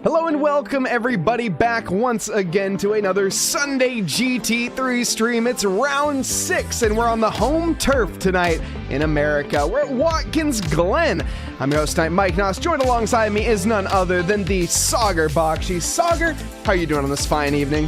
Hello and welcome everybody back once again to another Sunday GT3 stream. It's round 6 and we're on the home turf tonight in America. We're at Watkins, Glen. I'm your host tonight, Mike Nause. Joined alongside me is none other than the Saagar Bakshi. Saagar, how are you doing on this fine evening?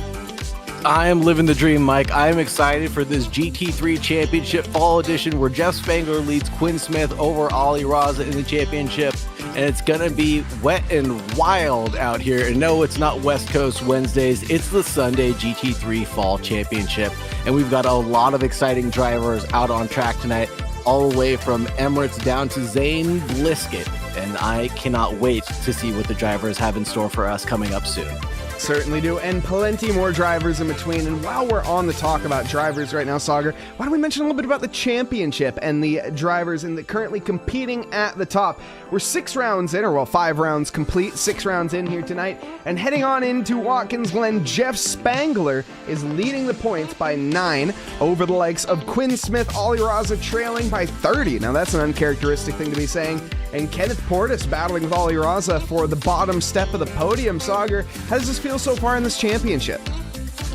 I am living the dream, Mike. I am excited for this GT3 Championship Fall Edition where Jeff Spangler leads Quinn Smith over Ali Raza in the championship. And it's going to be wet and wild out here. And no, it's not West Coast Wednesdays. It's the Sunday GT3 Fall Championship. And we've got a lot of exciting drivers out on track tonight, all the way from Emirates down to Zane Blisket. And I cannot wait to see what the drivers have in store for us coming up soon. Certainly do, and plenty more drivers in between. And while we're on the talk about drivers right now, Saagar, why don't we mention a little bit about the championship and the drivers currently competing at the top. We're 6 rounds in, or well, 5 rounds complete, 6 rounds in here tonight, and heading on into Watkins Glen, Jeff Spangler is leading the points by 9 over the likes of Quinn Smith, Ali Raza trailing by 30. Now that's an uncharacteristic thing to be saying. And Kenneth Portis battling with Ali Raza for the bottom step of the podium. Saagar, how does this feel so far in this championship?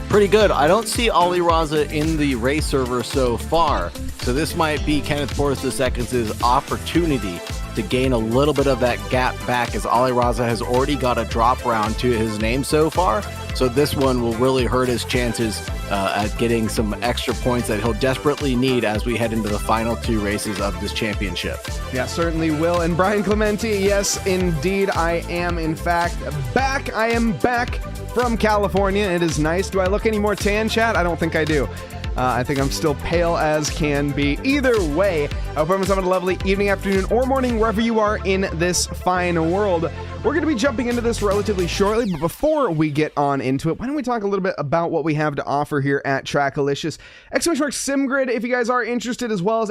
Pretty good. I don't see Ali Raza in the race server so far, so this might be Kenneth Portis II's opportunity to gain a little bit of that gap back, as Ali Raza has already got a drop round to his name so far. So this one will really hurt his chances at getting some extra points that he'll desperately need as we head into the final 2 races of this championship. Yeah, certainly will. And Brian Clementi, yes, indeed, I am in fact back. I am back from California. It is nice. Do I look any more tan, chat? I don't think I do. I think I'm still pale as can be. Either way, I hope everyone's having a lovely evening, afternoon, or morning, wherever you are in this fine world. We're going to be jumping into this relatively shortly, but before we get on into it, why don't we talk a little bit about what we have to offer here at TRACKILICIOUS. !SimGrid if you guys are interested, as well as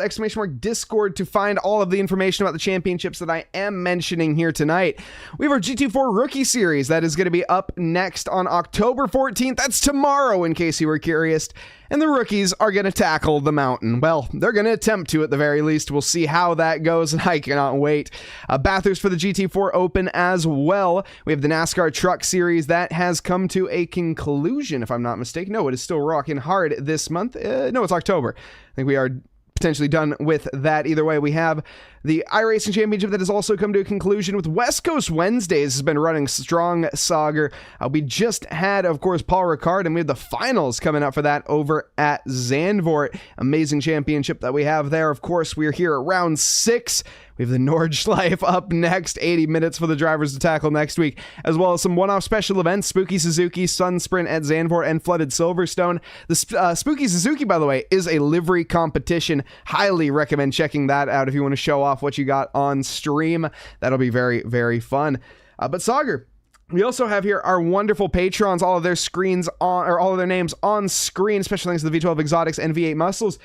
!Discord to find all of the information about the championships that I am mentioning here tonight. We have our GT4 Rookie Series that is going to be up next on October 14th. That's tomorrow, in case you were curious. And the rookies are going to tackle the mountain. Well, they're going to attempt to at the very least. We'll see how that goes, and I cannot wait. Bathurst for the GT4 Open as well. We have the NASCAR Truck Series that has come to a conclusion, if I'm not mistaken. No, it is still rocking hard this month. No, it's October. I think we are potentially done with that. Either way, we have the iRacing Championship that has also come to a conclusion with West Coast Wednesdays has been running strong, Saagar. We just had, of course, Paul Ricard, and we have the finals coming up for that over at Zandvoort. Amazing championship that we have there. Of course, we're here at round 6. We have the Nordschleife up next, 80 minutes for the drivers to tackle next week, as well as some one-off special events, Spooky Suzuki, Sun Sprint at Zandvoort, and Flooded Silverstone. The Spooky Suzuki, by the way, is a livery competition. Highly recommend checking that out if you want to show off what you got on stream. That'll be very, very fun. But Saagar, we also have here our wonderful patrons, all of their screens on, or all of their names on screen. Special thanks to the V12 Exotics and V8 Muscles.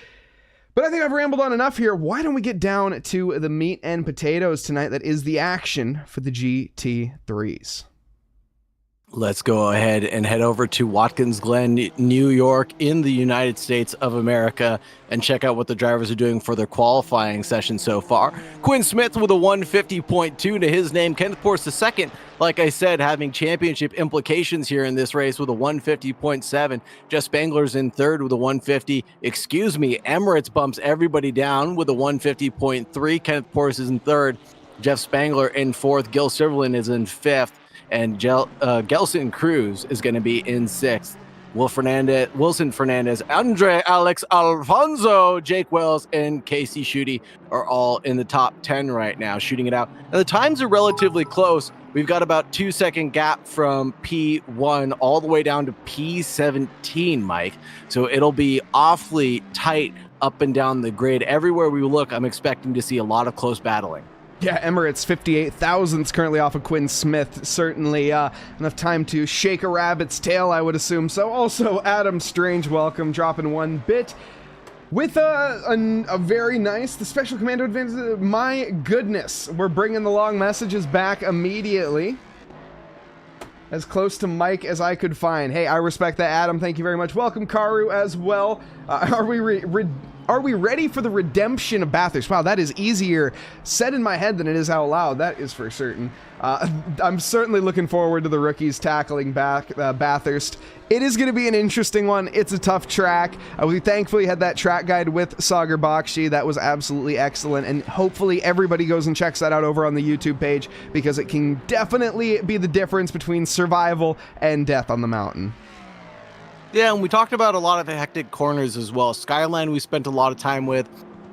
But I think I've rambled on enough here. Why don't we get down to the meat and potatoes tonight? That is the action for the GT3s. Let's go ahead and head over to Watkins Glen, New York, in the United States of America, and check out what the drivers are doing for their qualifying session so far. Quinn Smith with a 150.2 to his name. Kenneth Portis II, like I said, having championship implications here in this race with a 150.7. Jeff Spangler's in third with a 150. Excuse me, Emirates bumps everybody down with a 150.3. Kenneth Portis is in third. Jeff Spangler in fourth. Gil Silverland is in fifth. And Gelson Cruz is going to be in 6th. Wilson Fernandez, Andre Alex Alfonso, Jake Wells, and Casey Schutte are all in the top 10 right now, shooting it out. Now, the times are relatively close. We've got about 2-second gap from P1 all the way down to P17, Mike. So it'll be awfully tight up and down the grid. Everywhere we look, I'm expecting to see a lot of close battling. Yeah, Emirates 58,000's currently off of Quinn Smith. Certainly enough time to shake a rabbit's tail, I would assume. So also Adam Strange, welcome, dropping 1 bit. With a very nice, the Special Commando Advantage. My goodness, we're bringing the long messages back immediately. As close to Mike as I could find. Hey, I respect that, Adam. Thank you very much. Welcome, Karu, as well. Are Are we ready for the redemption of Bathurst? Wow, that is easier said in my head than it is out loud. That is for certain. I'm certainly looking forward to the rookies tackling Bathurst. It is going to be an interesting one. It's a tough track. We thankfully had that track guide with Saagar Bakshi. That was absolutely excellent, and hopefully everybody goes and checks that out over on the YouTube page, because it can definitely be the difference between survival and death on the mountain. Yeah, and we talked about a lot of hectic corners as well. Skyline we spent a lot of time with,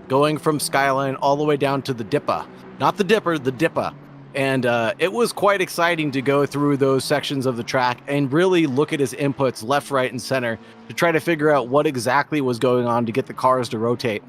going from Skyline all the way down to the Dippa. Not the Dipper, the Dippa. And it was quite exciting to go through those sections of the track and really look at his inputs left, right, and center to try to figure out what exactly was going on to get the cars to rotate.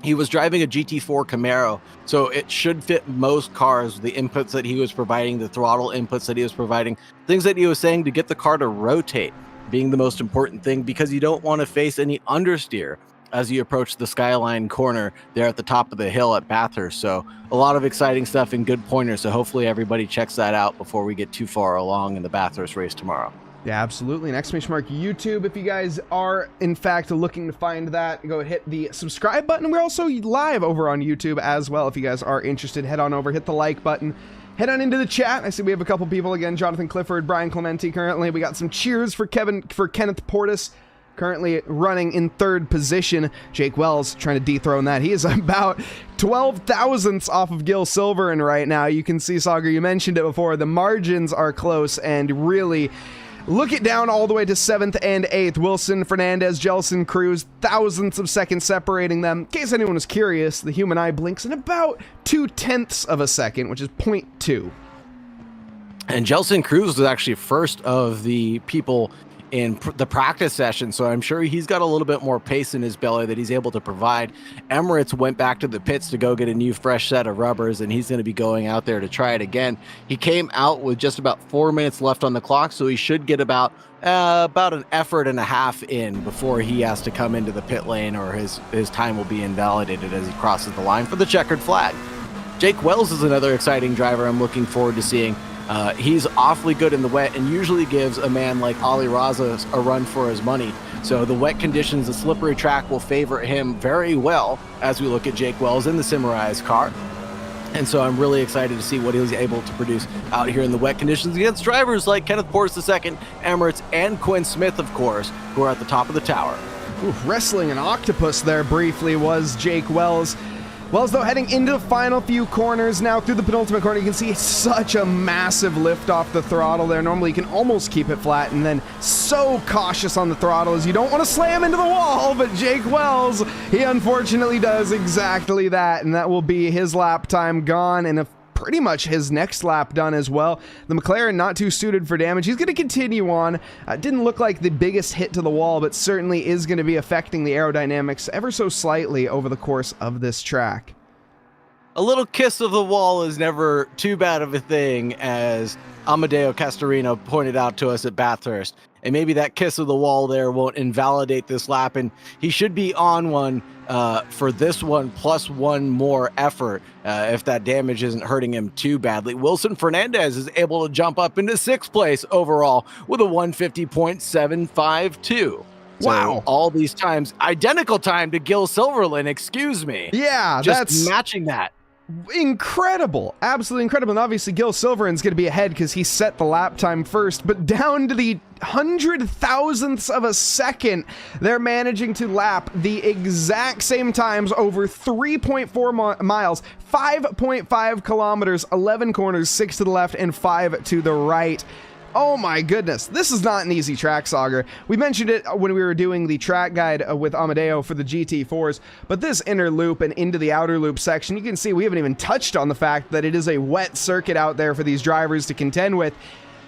He was driving a GT4 Camaro, so it should fit most cars, the inputs that he was providing, the throttle inputs that he was providing, things that he was saying to get the car to rotate being the most important thing, because you don't want to face any understeer as you approach the Skyline corner there at the top of the hill at Bathurst. So a lot of exciting stuff and good pointers. So hopefully everybody checks that out before we get too far along in the Bathurst race tomorrow. Yeah, absolutely. And exclamation mark YouTube. If you guys are in fact looking to find that, go hit the subscribe button. We're also live over on YouTube as well. If you guys are interested, head on over, hit the like button. Head on into the chat. I see we have a couple people again. Jonathan Clifford, Brian Clementi currently. We got some cheers for Kenneth Portis, currently running in third position. Jake Wells trying to dethrone that. He is about 12 thousandths off of Gil Silverin right now. You can see, Saagar, you mentioned it before. The margins are close, and really look it down all the way to 7th and 8th. Wilson, Fernandez, Jelson, Cruz, thousandths of seconds separating them. In case anyone was curious, the human eye blinks in about 0.2 of a second, which is 0.2. And Jelson Cruz was actually first of the people in the practice session, so I'm sure he's got a little bit more pace in his belly that he's able to provide. Emirates went back to the pits to go get a new fresh set of rubbers, and he's going to be going out there to try it again. He came out with just about 4 minutes left on the clock, so he should get about an effort and a half in before he has to come into the pit lane, or his time will be invalidated as he crosses the line for the checkered flag. Jake Wells is another exciting driver I'm looking forward to seeing. He's awfully good in the wet and usually gives a man like Ali Raza a run for his money. So the wet conditions, the slippery track will favor him very well as we look at Jake Wells in the Simrise car. And so I'm really excited to see what he's able to produce out here in the wet conditions against drivers like Kenneth Portis II, Emirates, and Quinn Smith, of course, who are at the top of the tower. Wrestling an octopus there briefly was Jake Wells. Wells, though, heading into the final few corners now through the penultimate corner. You can see such a massive lift off the throttle there. Normally you can almost keep it flat, and then so cautious on the throttle as you don't want to slam into the wall, but Jake Wells, he unfortunately does exactly that, and that will be his lap time gone, and pretty much his next lap done as well. The McLaren not too suited for damage. He's going to continue on. Didn't look like the biggest hit to the wall, but certainly is going to be affecting the aerodynamics ever so slightly over the course of this track. A little kiss of the wall is never too bad of a thing, as Amadeo Castorino pointed out to us at Bathurst. And maybe that kiss of the wall there won't invalidate this lap, and he should be on one for this one plus one more effort if that damage isn't hurting him too badly. Wilson Fernandez is able to jump up into 6th place overall with a 150.752. Wow. So all these times, identical time to Gil Silverland, excuse me. Yeah, just that's matching that. Incredible. Absolutely incredible. And obviously Gil Silveran's going to be ahead because he set the lap time first, but down to the 100,000ths of a second, they're managing to lap the exact same times over 3.4 miles, 5.5 kilometers, 11 corners, 6 to the left and 5 to the right. Oh my goodness, this is not an easy track, Saagar. We mentioned it when we were doing the track guide with Amadeo for the GT4s, but this inner loop and into the outer loop section, you can see we haven't even touched on the fact that it is a wet circuit out there for these drivers to contend with.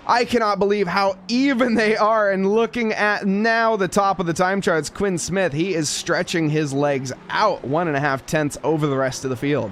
I cannot believe how even they are, and looking at now the top of the time charts, Quinn Smith, he is stretching his legs out 1.5 tenths over the rest of the field.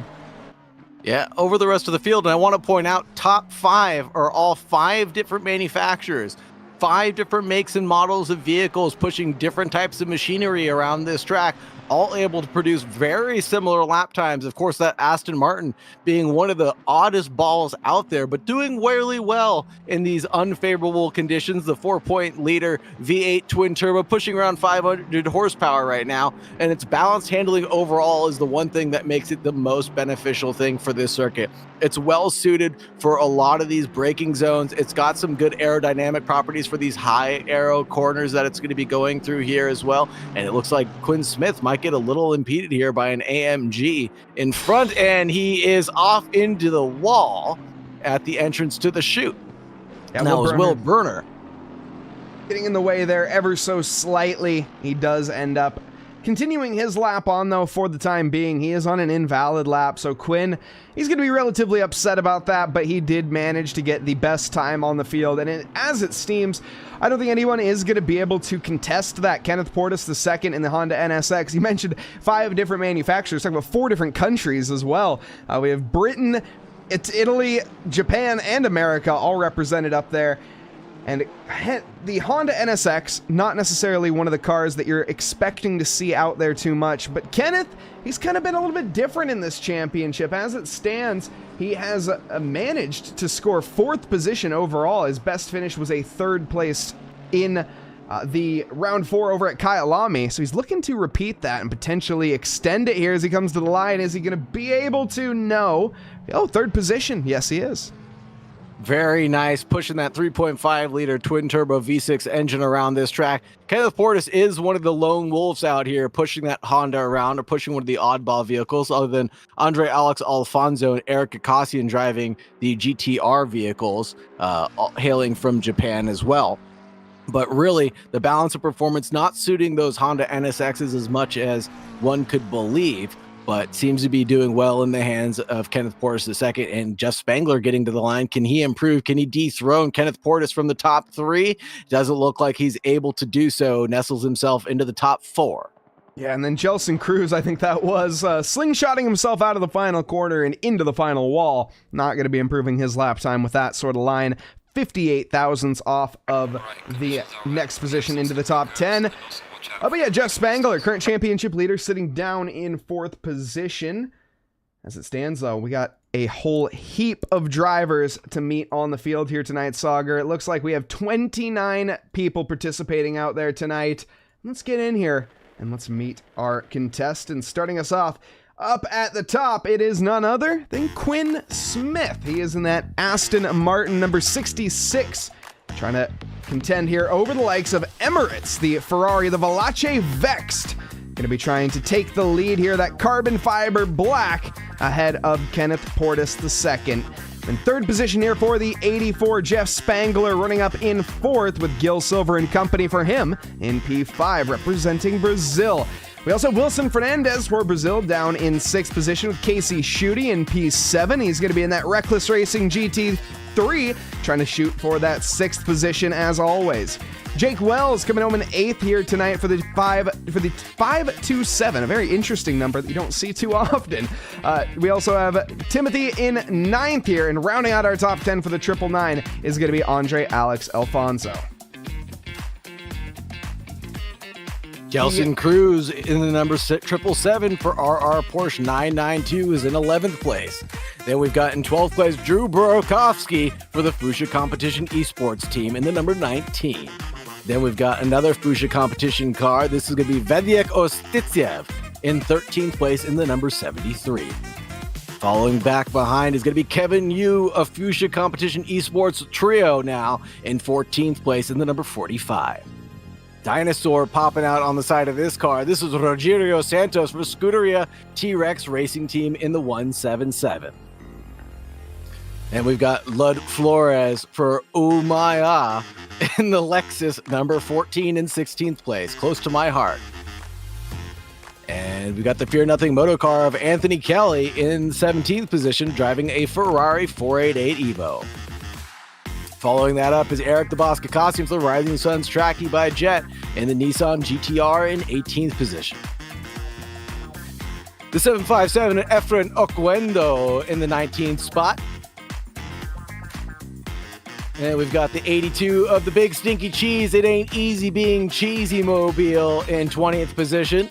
Yeah, over the rest of the field. And I want to point out, top 5 are all 5 different manufacturers, 5 different makes and models of vehicles pushing different types of machinery around this track, all able to produce very similar lap times. Of course, that Aston Martin being one of the oddest balls out there, but doing really well in these unfavorable conditions. The 4.0-liter V8 twin turbo pushing around 500 horsepower right now, and its balanced handling overall is the one thing that makes it the most beneficial thing for this circuit. It's well suited for a lot of these braking zones. It's got some good aerodynamic properties for these high aero corners that it's going to be going through here as well. And it looks like Quinn Smith might get a little impeded here by an AMG in front, and he is off into the wall at the entrance to the chute. Yeah, that was Will Burner getting in the way there ever so slightly. He does end up continuing his lap on, though, for the time being. He is on an invalid lap, so Quinn, he's going to be relatively upset about that, but he did manage to get the best time on the field, and as it seems, I don't think anyone is going to be able to contest that. Kenneth Portis II in the Honda NSX. He mentioned 5 different manufacturers, talking about 4 different countries as well. We have Britain, Italy, Japan, and America all represented up there. And the Honda NSX, not necessarily one of the cars that you're expecting to see out there too much, but Kenneth, he's kind of been a little bit different in this championship. As it stands, he has managed to score 4th position overall. His best finish was a 3rd place in the round 4 over at Kyalami, so he's looking to repeat that and potentially extend it here as he comes to the line. Is he going to be able to? No. Oh, 3rd position. Yes, he is. Very nice, pushing that 3.5-liter twin-turbo V6 engine around this track. Kenneth Portis is one of the lone wolves out here pushing that Honda around, or pushing one of the oddball vehicles, other than Andre Alex Alfonso and Eric Kakasian driving the GTR vehicles, hailing from Japan as well. But really, the balance of performance not suiting those Honda NSXs as much as one could believe, but seems to be doing well in the hands of Kenneth Portis II, and Jeff Spangler getting to the line. Can he improve? Can he dethrone Kenneth Portis from the top 3? Doesn't look like he's able to do so. Nestles himself into the top 4. Yeah, and then Jelson Cruz, I think that was slingshotting himself out of the final corner and into the final wall. Not going to be improving his lap time with that sort of line. 58 thousandths off of the next position into the top 10. But yeah, Jeff Spangler, current championship leader, sitting down in 4th position. As it stands, though, we got a whole heap of drivers to meet on the field here tonight, Saagar. It looks like we have 29 people participating out there tonight. Let's get in here and let's meet our contestants. Starting us off, up at the top, it is none other than Quinn Smith. He is in that Aston Martin number 66. Trying to contend here over the likes of Emirates, the Ferrari, the Veloce Vexed. Going to be trying to take the lead here, that carbon fiber black, ahead of Kenneth Portis II. In 3rd position here for the 84, Jeff Spangler, running up in 4th with Gil Silver and company for him in P5, representing Brazil. We also have Wilson Fernandez for Brazil down in 6th position with Casey Schutte in P7. He's going to be in that Reckless Racing GT3, trying to shoot for that 6th position as always. Jake Wells coming home in 8th here tonight for the 527, a very interesting number that you don't see too often. We also have Timothy in 9th here, and rounding out our top 10 for the 999 is going to be Andre Alex Alfonso. Jelson Cruz in the number 777 for RR Porsche 992 is in 11th place. Then we've got in 12th place Drew Burakovsky for the Fuchsia Competition Esports team in the number 19. Then we've got another Fuchsia Competition car. This is going to be Vedek Ostitsev in 13th place in the number 73. Following back behind is going to be Kevin Yu of Fuchsia Competition Esports Trio now in 14th place in the number 45. Dinosaur popping out on the side of this car. This is Rogerio Santos for Scuderia T-Rex Racing Team in the 177. And we've got Lud Flores for Umaya in the Lexus number 14 and 16th place, close to my heart. And we got the Fear Nothing moto car of Anthony Kelly in 17th position, driving a Ferrari 488 Evo. Following that up is Eric the Boss Kakasian for the Rising Suns Tracky by Jet in the Nissan GTR in 18th position. The 757 Efren Oquendo in the 19th spot. And we've got the 82 of the Big Stinky Cheese. It ain't easy being cheesy mobile in 20th position.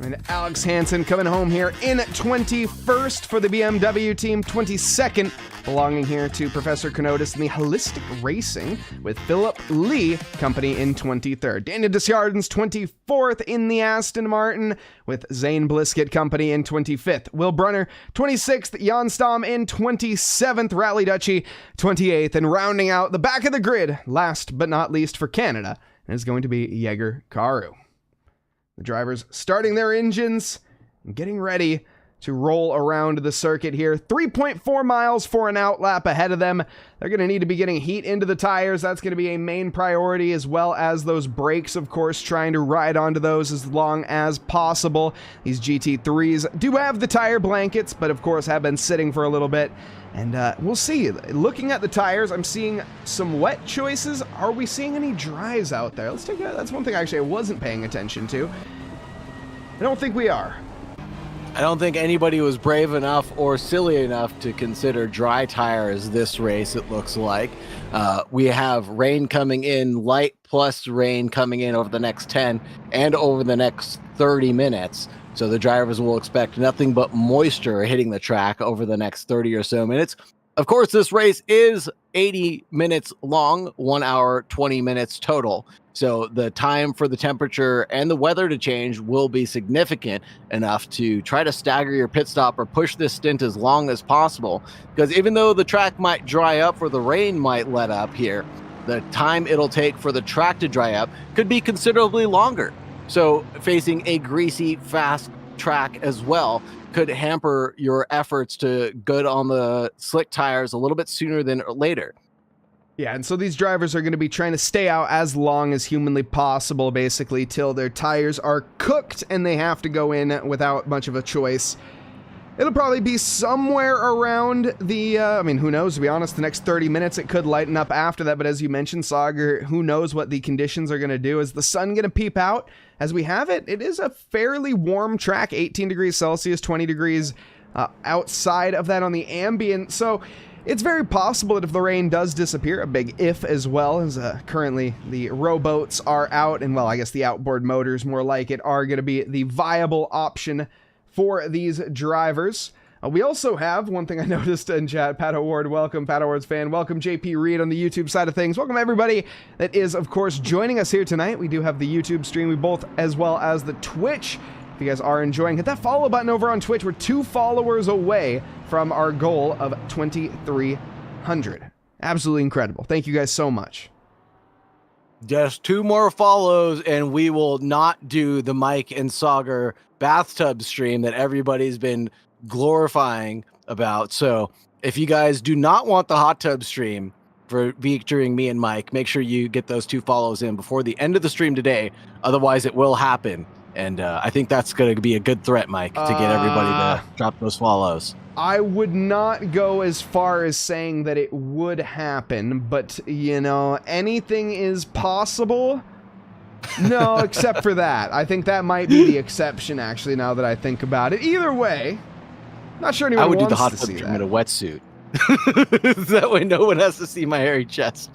And Alex Hansen coming home here in 21st for the BMW team, 22nd belonging here to Professor Kenotis in the Holistic Racing with Philip Lee company in 23rd. Daniel Desjardins 24th in the Aston Martin with Zane Blisket company in 25th. Will Brunner 26th, Jan Stam in 27th, Rally Dutchy 28th, and rounding out the back of the grid, last but not least for Canada, is going to be Jäger Karu. The drivers starting their engines and getting ready to roll around the circuit here. 3.4 miles for an outlap ahead of them. They're going to need to be getting heat into the tires. That's going to be a main priority, as well as those brakes, of course, trying to ride onto those as long as possible. These GT3s do have the tire blankets, but of course have been sitting for a little bit. And we'll see. Looking at the tires, I'm seeing some wet choices. Are we seeing any dries out there? Let's take a, that's one thing actually I wasn't paying attention to. I don't think we are. I don't think anybody was brave enough or silly enough to consider dry tires this race, it looks like. We have rain coming in, light plus rain coming in over the next 10 and over the next 30 minutes. So the drivers will expect nothing but moisture hitting the track over the next 30 or so minutes. Of course, this race is 80 minutes long, 1 hour, 20 minutes total. So the time for the temperature and the weather to change will be significant enough to try to stagger your pit stop or push this stint as long as possible. Because even though the track might dry up or the rain might let up here, the time it'll take for the track to dry up could be considerably longer. So facing a greasy, fast track as well could hamper your efforts to good on the slick tires a little bit sooner than later. Yeah, and so these drivers are going to be trying to stay out as long as humanly possible, basically, till their tires are cooked and they have to go in without much of a choice. It'll probably be somewhere around the, I mean, who knows, to be honest, the next 30 minutes it could lighten up after that, but as you mentioned, Saagar, who knows what the conditions are going to do. Is the sun going to peep out? As we have it, it is a fairly warm track, 18 degrees Celsius, 20 degrees outside of that on the ambient, so it's very possible that if the rain does disappear, a big if as well, as currently the rowboats are out, and well, I guess the outboard motors, more like it, are going to be the viable option for these drivers. We also have, one thing I noticed in chat, Pat Award, welcome, Pat Award's fan, welcome JP Reed on the YouTube side of things, welcome everybody that is, of course, joining us here tonight. We do have the YouTube stream, we both, as well as the Twitch. If you guys are enjoying, hit that follow button over on Twitch. We're 2 followers away from our goal of 2,300. Absolutely incredible. Thank you guys so much. Just 2 more follows and we will not do the Mike and Saagar bathtub stream that everybody's been glorifying about. So if you guys do not want the hot tub stream for featuring me and Mike, make sure you get those 2 follows in before the end of the stream today. Otherwise it will happen. And I think that's going to be a good threat, Mike, to get everybody to drop those follows. I would not go as far as saying that it would happen, but, you know, anything is possible. No, except for that. I think that might be the exception, actually, now that I think about it. Either way, not sure anyone I would do the wants hot to tub see stream in a that. wetsuit. That way no one has to see my hairy chest.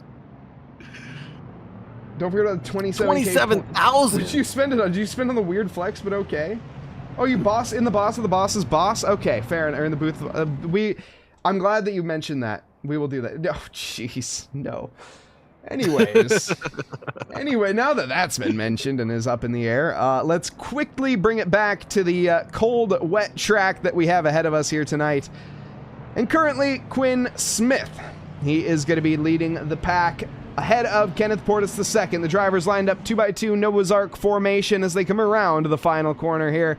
Don't forget about the 27K. 27,000. What did you spend it on? Did you spend on the weird flex, but okay. Oh, you boss in the boss of the boss's boss? Okay, fair enough. Or in the booth. I'm glad that you mentioned that. We will do that. Oh, jeez. No. Anyways. Anyway, now that that's been mentioned and is up in the air, let's quickly bring it back to the cold, wet track that we have ahead of us here tonight. And currently, Quinn Smith. He is going to be leading the pack ahead of Kenneth Portis II. The drivers lined up 2x2 Noah's Ark formation as they come around to the final corner here.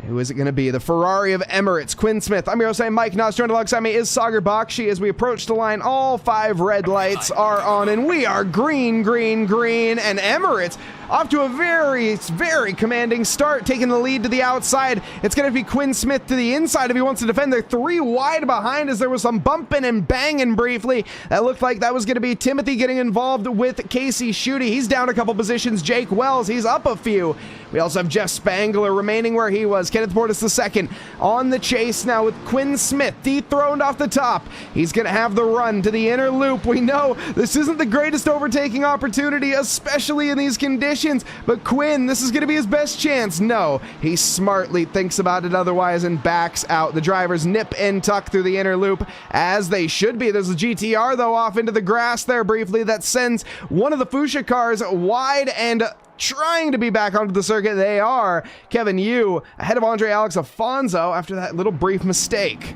Who is it going to be? The Ferrari of Emirates, Quinn Smith. I'm your host, Mike Nause. Joined alongside me is Saagar Bakshi. As we approach the line, all 5 red lights are on, and we are green, green, green. And Emirates off to a very, very commanding start, taking the lead to the outside. It's going to be Quinn Smith to the inside if he wants to defend. They're 3 wide behind as there was some bumping and banging briefly. That looked like that was going to be Timothy getting involved with Casey Schutte. He's down a couple positions. Jake Wells, he's up a few. We also have Jeff Spangler remaining where he was. Kenneth Portis II on the chase now with Quinn Smith dethroned off the top. He's going to have the run to the inner loop. We know this isn't the greatest overtaking opportunity, especially in these conditions. positions, but Quinn, this is going to be his best chance. No, he smartly thinks about it otherwise and backs out. The drivers nip and tuck through the inner loop, as they should be. There's a GTR, though, off into the grass there briefly. That sends one of the Fuchsia cars wide and trying to be back onto the circuit. They are. Kevin Yu ahead of Andre Alex Alfonso after that little brief mistake.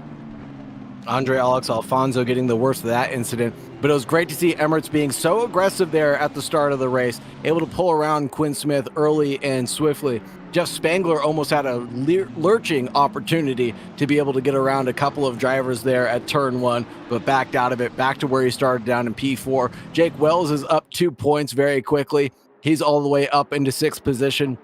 Andre Alex Alfonso getting the worst of that incident, but it was great to see Emirates being so aggressive there at the start of the race, able to pull around Quinn Smith early and swiftly. Jeff Spangler almost had a lurching opportunity to be able to get around a couple of drivers there at turn 1, but backed out of it, back to where he started down in P4. Jake Wells is up 2 points very quickly. He's all the way up into 6th position.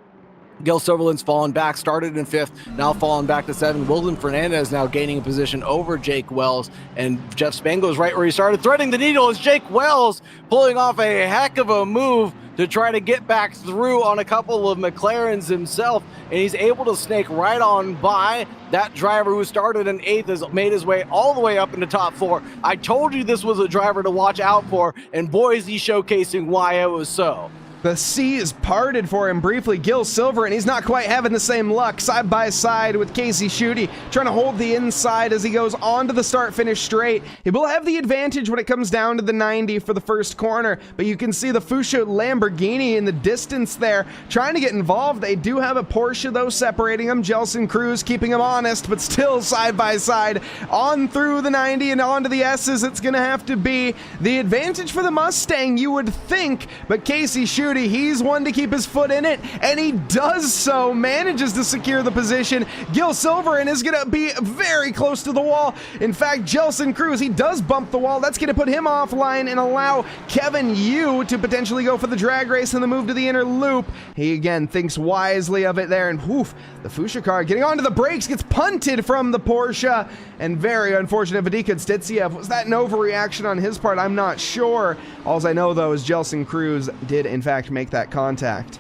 Gil Silverland's fallen back, started in 5th, now fallen back to 7th. Wilden Fernandez now gaining a position over Jake Wells, and Jeff Spangler's right where he started, threading the needle as Jake Wells pulling off a heck of a move to try to get back through on a couple of McLarens himself, and he's able to snake right on by that driver who started in 8th, has made his way all the way up into top 4. I told you this was a driver to watch out for, and boy is he showcasing why it was so. The sea is parted for him briefly. Gil Silver, and he's not quite having the same luck. Side by side with Casey Schutte, trying to hold the inside as he goes on to the start-finish straight. He will have the advantage when it comes down to the 90 for the first corner, but you can see the Fuchsia Lamborghini in the distance there, trying to get involved. They do have a Porsche, though, separating them. Jelson Cruz keeping him honest, but still side by side on through the 90 and onto the S's. It's going to have to be the advantage for the Mustang, you would think, but Casey Schutte, he's one to keep his foot in it, and he does so, manages to secure the position. Gil Silverin is going to be very close to the wall. In fact, Jelson Cruz, he does bump the wall. That's going to put him offline and allow Kevin Yu to potentially go for the drag race and the move to the inner loop. He again thinks wisely of it there, and whoof, the Fuchsia car getting onto the brakes, gets punted from the Porsche, and very unfortunate. Vadika Stitsiev, was that an overreaction on his part? I'm not sure. All I know, though, is Jelson Cruz did in fact make that contact.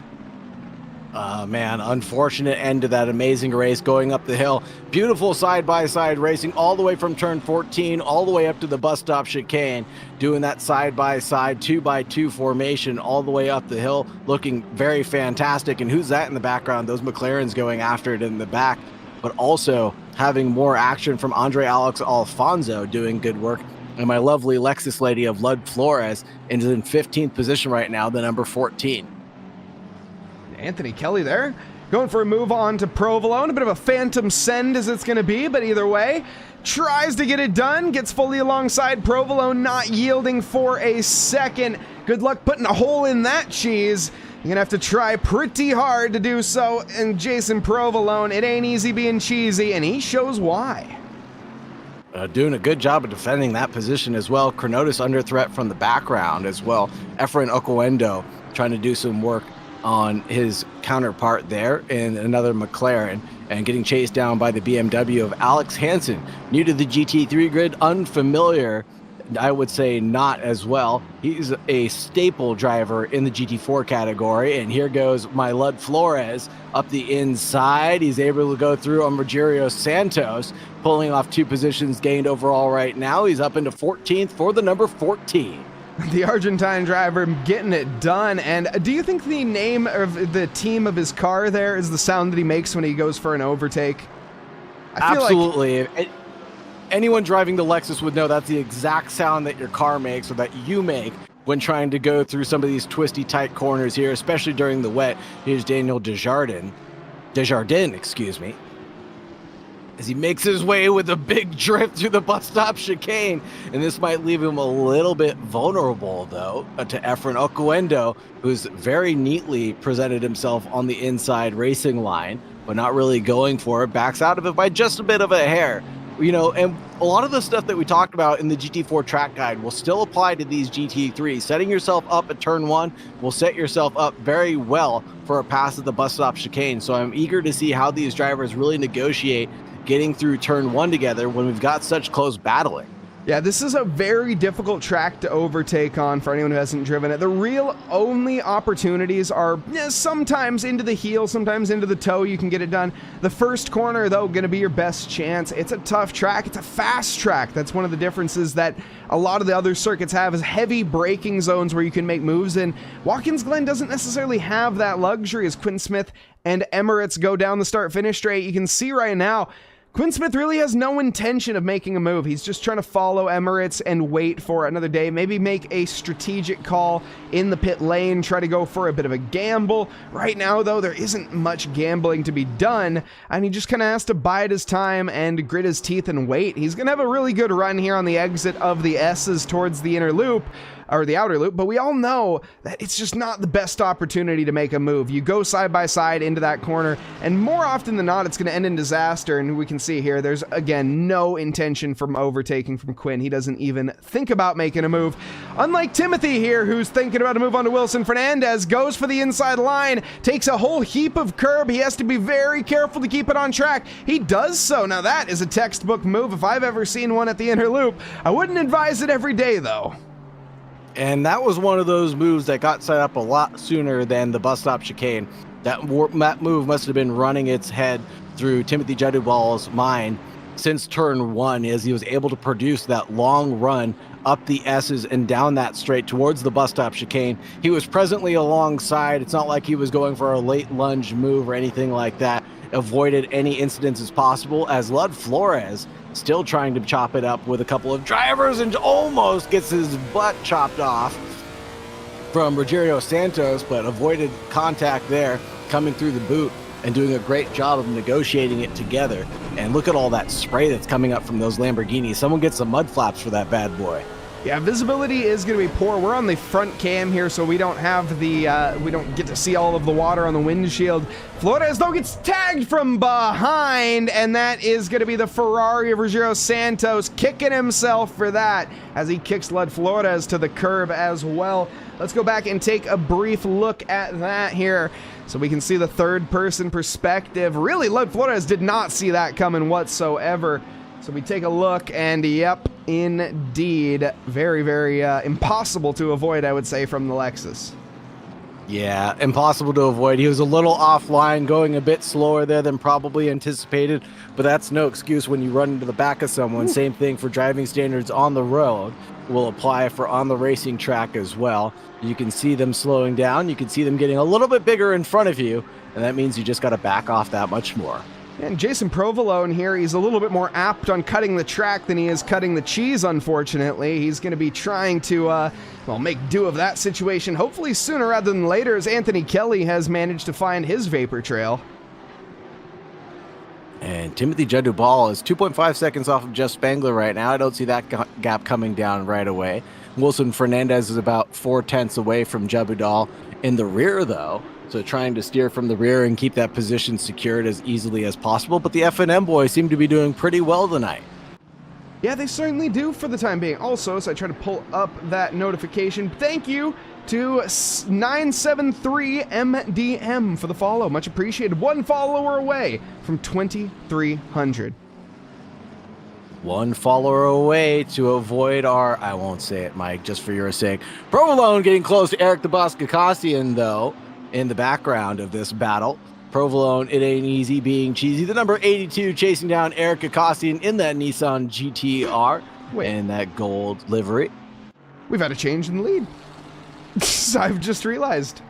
Man, unfortunate end to that amazing race going up the hill. Beautiful side-by-side racing all the way from turn 14 all the way up to the bus stop chicane, doing that side-by-side 2x2 formation all the way up the hill, looking very fantastic. And who's that in the background? Those McLarens going after it in the back, but also having more action from Andre Alex Alfonso doing good work. And my lovely Lexus lady of Lud Flores is in 15th position right now, the number 14. Anthony Kelly there, going for a move on to Provolone. A bit of a phantom send as it's going to be, but either way, tries to get it done, gets fully alongside Provolone, not yielding for a second. Good luck putting a hole in that cheese. You're going to have to try pretty hard to do so. And Jason Provolone, it ain't easy being cheesy, and he shows why. Doing a good job of defending that position as well. Cronotis under threat from the background as well. Efren Oquendo trying to do some work on his counterpart there in another McLaren, and getting chased down by the BMW of Alex Hansen. New to the GT3 grid, unfamiliar, I would say not as well. He's a staple driver in the GT4 category, and here goes my Lud Flores up the inside. He's able to go through on Rogerio Santos, pulling off 2 positions gained overall right now. He's up into 14th for the number 14. The Argentine driver getting it done. And do you think the name of the team of his car there is the sound that he makes when he goes for an overtake? I feel Absolutely. Anyone driving the Lexus would know that's the exact sound that your car makes, or that you make when trying to go through some of these twisty, tight corners here, especially during the wet. Here's Daniel Desjardins, excuse me, as he makes his way with a big drift through the bus stop chicane. And this might leave him a little bit vulnerable, though, to Efren Oquendo, who's very neatly presented himself on the inside racing line, but not really going for it. Backs out of it by just a bit of a hair. You know, and a lot of the stuff that we talked about in the GT4 track guide will still apply to these GT3s. Setting yourself up at turn 1 will set yourself up very well for a pass at the bus stop chicane. So I'm eager to see how these drivers really negotiate getting through turn 1 together when we've got such close battling. Yeah, this is a very difficult track to overtake on for anyone who hasn't driven it. The real only opportunities are sometimes into the heel, sometimes into the toe you can get it done. The first corner, though, going to be your best chance. It's a tough track. It's a fast track. That's one of the differences that a lot of the other circuits have, is heavy braking zones where you can make moves in. Watkins Glen doesn't necessarily have that luxury as Quinn Smith and Emirates go down the start-finish straight. You can see right now, Quinn Smith really has no intention of making a move. He's just trying to follow Emirates and wait for another day. Maybe make a strategic call in the pit lane, try to go for a bit of a gamble. Right now, though, there isn't much gambling to be done, and he just kind of has to bide his time and grit his teeth and wait. He's going to have a really good run here on the exit of the S's towards the inner loop, or the outer loop, but we all know that it's just not the best opportunity to make a move. You go side by side into that corner, and more often than not, it's going to end in disaster, and we can see here, there's, again, no intention from overtaking from Quinn. He doesn't even think about making a move. Unlike Timothy here, who's thinking about a move onto Wilson Fernandez, goes for the inside line, takes a whole heap of curb. He has to be very careful to keep it on track. He does so. Now, that is a textbook move if I've ever seen one at the inner loop. I wouldn't advise it every day, though. And that was one of those moves that got set up a lot sooner than the bus stop chicane. That move must have been running its head through Timothy Jadubal's mind since turn 1, as he was able to produce that long run up the S's and down that straight towards the bus stop chicane. He was presently alongside. It's not like he was going for a late lunge move or anything like that. Avoided any incidents as possible, as Lud Flores still trying to chop it up with a couple of drivers and almost gets his butt chopped off from Rogerio Santos, but avoided contact there, coming through the boot and doing a great job of negotiating it together. And look at all that spray that's coming up from those Lamborghinis. Someone gets some mud flaps for that bad boy. Yeah, visibility is going to be poor. We're on the front cam here, so we don't have the, we don't get to see all of the water on the windshield. Flores, though, gets tagged from behind, and that is going to be the Ferrari of Rogerio Santos, kicking himself for that as he kicks Lud Flores to the curb as well. Let's go back and take a brief look at that here so we can see the third-person perspective. Really, Lud Flores did not see that coming whatsoever. So we take a look, and yep, indeed, very, very impossible to avoid, I would say, from the Lexus. Yeah, impossible to avoid. He was a little offline, going a bit slower there than probably anticipated, but that's no excuse when you run into the back of someone. Ooh. Same thing for driving standards on the road will apply for on the racing track as well. You can see them slowing down. You can see them getting a little bit bigger in front of you, and that means you just got to back off that much more. And Jason Provolone here, he's a little bit more apt on cutting the track than he is cutting the cheese, unfortunately. He's going to be trying to, well, make do of that situation, hopefully sooner rather than later, as Anthony Kelly has managed to find his vapor trail. And Timothy Jadubal is 2.5 seconds off of Jeff Spangler right now. I don't see that gap coming down right away. Wilson Fernandez is about 4/10 away from Jadubal in the rear, though. So trying to steer from the rear and keep that position secured as easily as possible. But the F&M boys seem to be doing pretty well tonight. Yeah, they certainly do for the time being. Also, so I try to pull up that notification. Thank you to 973MDM for the follow. Much appreciated. One follower away from 2,300. One follower away to avoid our, I won't say it, Mike, just for your sake. Provolone getting close to Eric the Boscacossian, though, in the background of this battle. Provolone, it ain't easy being cheesy. The number 82 chasing down Eric Acossian in that Nissan GTR in that gold livery. We've had a change in the lead. I've just realized.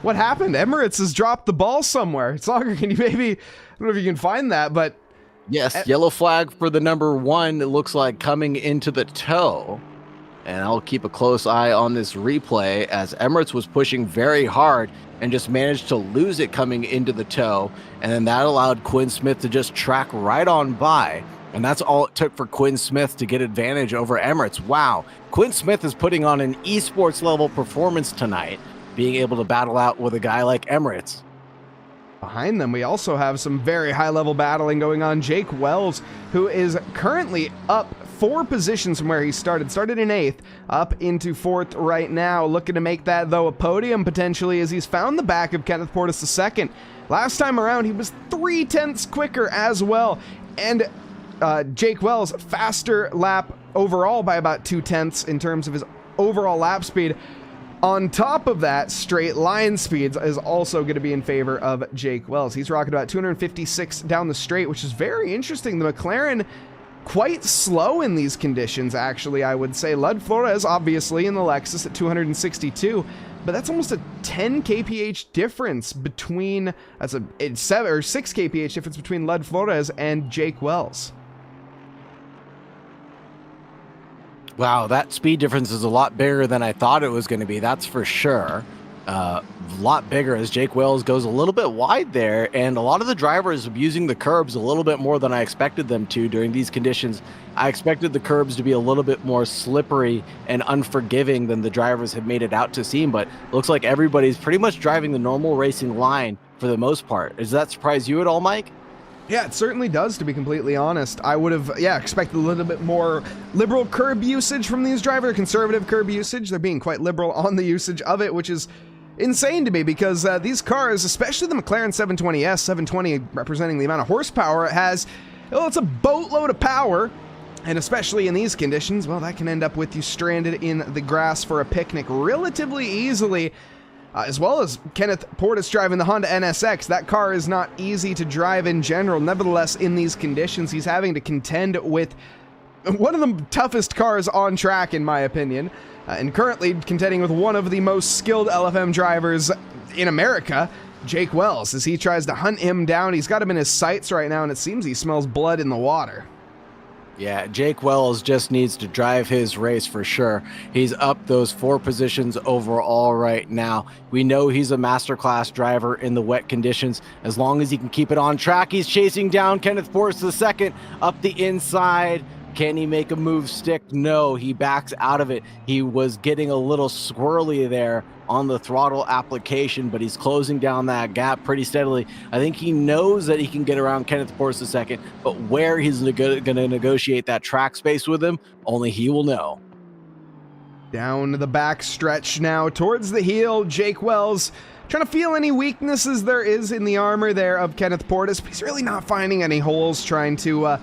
What happened? Emirates has dropped the ball somewhere. Saagar, can you maybe, I don't know if you can find that, but... Yes, yellow flag for the number 1, it looks like, coming into the toe. And I'll keep a close eye on this replay as Emirates was pushing very hard and just managed to lose it coming into the toe. And then that allowed Quinn Smith to just track right on by. And that's all it took for Quinn Smith to get advantage over Emirates. Wow. Quinn Smith is putting on an esports level performance tonight, being able to battle out with a guy like Emirates. Behind them, we also have some very high-level battling going on. Jake Wells, who is currently up 4 positions from where he started. Started in 8th, up into 4th right now. Looking to make that, though, a podium potentially, as he's found the back of Kenneth Portis II. Last time around, he was 3/10 quicker as well. And Jake Wells, faster lap overall by about 0.2 in terms of his overall lap speed. On top of that, straight line speeds is also going to be in favor of Jake Wells. He's rocking about 256 down the straight, which is very interesting. The McLaren quite slow in these conditions, actually, I would say. Lud Flores, obviously, in the Lexus at 262, but that's almost a 10 kph difference between, that's a 7 or 6 kph difference between Lud Flores and Jake Wells. Wow, that speed difference is a lot bigger than I thought it was going to be. That's for sure. A lot bigger as Jake Wells goes a little bit wide there, and a lot of the drivers abusing the curbs a little bit more than I expected them to during these conditions. I expected the curbs to be a little bit more slippery and unforgiving than the drivers have made it out to seem, but it looks like everybody's pretty much driving the normal racing line for the most part. Does that surprise you at all, Mike? Yeah, it certainly does, to be completely honest. I would have, expected a little bit more liberal curb usage from these drivers, conservative curb usage. They're being quite liberal on the usage of it, which is insane to me because these cars, especially the McLaren 720S, 720 representing the amount of horsepower it has, well, it's a boatload of power. And especially in these conditions, well, that can end up with you stranded in the grass for a picnic relatively easily. As well as Kenneth Portis driving the Honda NSX. That car is not easy to drive in general. Nevertheless, in these conditions, he's having to contend with one of the toughest cars on track, in my opinion, and currently contending with one of the most skilled LFM drivers in America, Jake Wells, as he tries to hunt him down. He's got him in his sights right now, and it seems he smells blood in the water. Yeah, Jake Wells just needs to drive his race for sure. He's up those 4 positions overall right now. We know he's a masterclass driver in the wet conditions. As long as he can keep it on track, he's chasing down Kenneth Portis II up the inside. Can he make a move stick? No, he backs out of it. He was getting a little squirrely there on the throttle application, but he's closing down that gap pretty steadily. I think he knows that he can get around Kenneth Portis II, but where he's going to negotiate that track space with him, only he will know. Down the back stretch now towards the heel, Jake Wells trying to feel any weaknesses there is in the armor there of Kenneth Portis, but he's really not finding any holes, trying to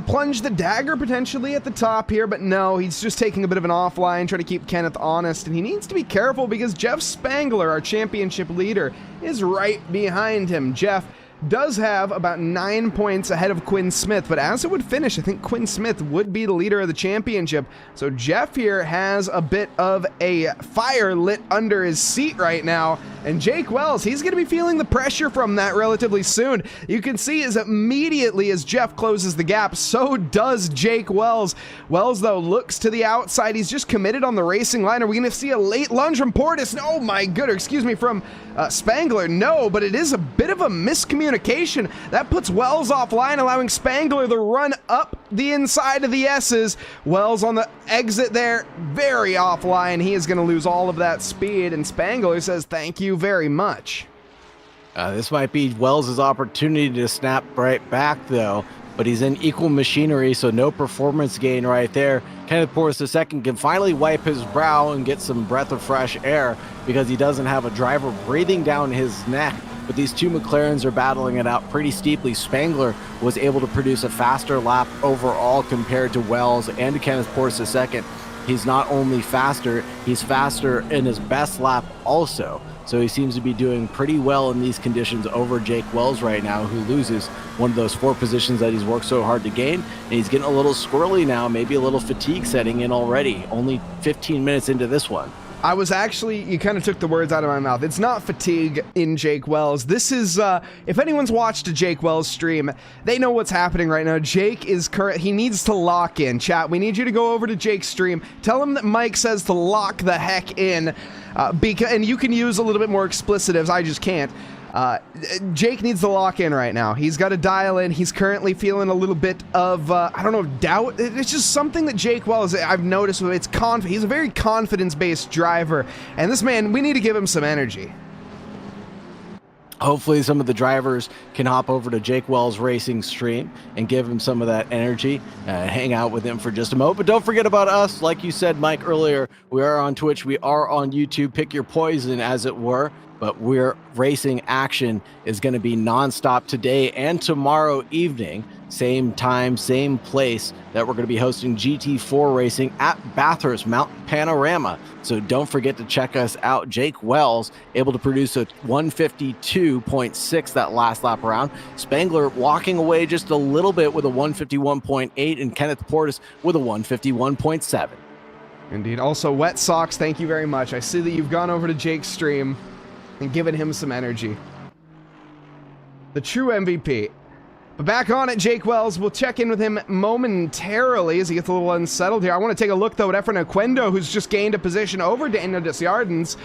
plunge the dagger potentially at the top here, but no, he's just taking a bit of an offline, trying to keep Kenneth honest, and he needs to be careful because Jeff Spangler, our championship leader, is right behind him. Jeff does have about 9 points ahead of Quinn Smith, but as it would finish, I think Quinn Smith would be the leader of the championship. So Jeff here has a bit of a fire lit under his seat right now, and Jake Wells, he's going to be feeling the pressure from that relatively soon. You can see as immediately as Jeff closes the gap, so does Jake Wells. Wells, though, looks to the outside. He's just committed on the racing line. Are we going to see a late lunge from Portis? Oh my goodness, excuse me, from Spangler? No, but it is a bit of a miscommunication. That puts Wells offline, allowing Spangler to run up the inside of the S's. Wells on the exit there, very offline. He is going to lose all of that speed, and Spangler says thank you very much. This might be Wells' opportunity to snap right back, though, but he's in equal machinery, so no performance gain right there. Kenneth Portis II can finally wipe his brow and get some breath of fresh air because he doesn't have a driver breathing down his neck. But these two McLarens are battling it out pretty steeply. Spangler was able to produce a faster lap overall compared to Wells and to Kenneth Portis II. He's not only faster, he's faster in his best lap also. So he seems to be doing pretty well in these conditions over Jake Wells right now, who loses one of those 4 positions that he's worked so hard to gain. And he's getting a little squirrely now, maybe a little fatigue setting in already, only 15 minutes into this one. I was actually, you kind of took the words out of my mouth. It's not fatigue in Jake Wells. This is, if anyone's watched a Jake Wells stream, they know what's happening right now. Jake is he needs to lock in. Chat, we need you to go over to Jake's stream. Tell him that Mike says to lock the heck in, and you can use a little bit more explicitives. I just can't. Jake needs to lock in right now. He's got to dial in. He's currently feeling a little bit of, I don't know, doubt. It's just something that Jake Wells, I've noticed, he's a very confidence-based driver. And this man, we need to give him some energy. Hopefully some of the drivers can hop over to Jake Wells Racing stream and give him some of that energy, hang out with him for just a moment. But don't forget about us. Like you said, Mike, earlier, we are on Twitch. We are on YouTube. Pick your poison, as it were. but racing action is going to be nonstop today and tomorrow evening. Same time, same place that we're going to be hosting GT4 racing at Bathurst Mount Panorama. So don't forget to check us out. Jake Wells able to produce a 152.6 that last lap around. Spangler walking away just a little bit with a 151.8, and Kenneth Portis with a 151.7. Indeed. Also, Wet Socks, thank you very much. I see that you've gone over to Jake's stream and given him some energy. The true MVP. But back on it, Jake Wells. We'll check in with him momentarily as he gets a little unsettled here. I want to take a look, though, at Efren Oquendo, who's just gained a position over Daniel Desjardins.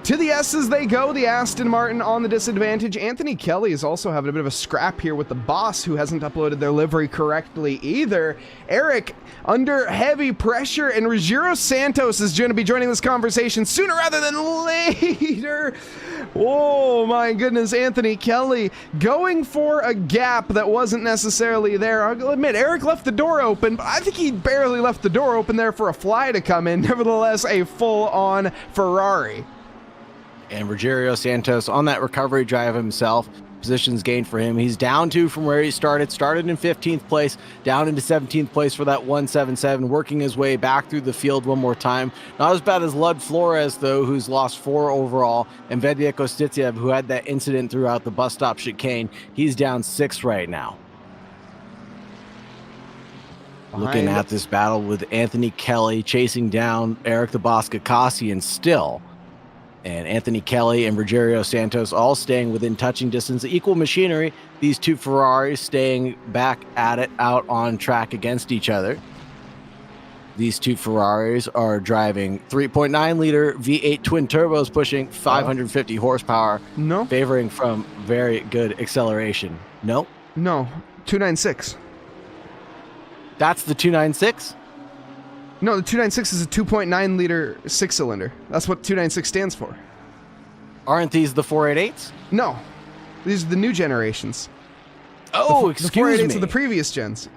To the S's they go, the Aston Martin on the disadvantage. Anthony Kelly is also having a bit of a scrap here with the boss, who hasn't uploaded their livery correctly either. Eric under heavy pressure, and Ruggiero Santos is going to be joining this conversation sooner rather than later. Oh my goodness, Anthony Kelly going for a gap that wasn't necessarily there. I'll admit, Eric left the door open, but I think he barely left the door open there for a fly to come in. Nevertheless, a full-on Ferrari. And Ruggiero Santos on that recovery drive himself. Positions gained for him. He's down 2 from where he started in 15th place, down into 17th place for that 177, working his way back through the field one more time. Not as bad as Lud Flores, though, who's lost 4 overall, and Vedvia Kostitsev, who had that incident throughout the bus stop chicane. He's down 6 right now. Looking at this battle with Anthony Kelly chasing down Eric the Boss Kakasian still. And Anthony Kelly and Ruggiero Santos all staying within touching distance. Equal machinery. These two Ferraris staying back at it out on track against each other. These two Ferraris are driving 3.9 liter V8 twin turbos, pushing 550 horsepower. No. Favoring from very good acceleration. No? No. 296. That's the 296? No, the 296 is a 2.9 liter 6-cylinder. That's what 296 stands for. Aren't these the 488s? No. These are the new generations. Oh, the 488s are the previous gens.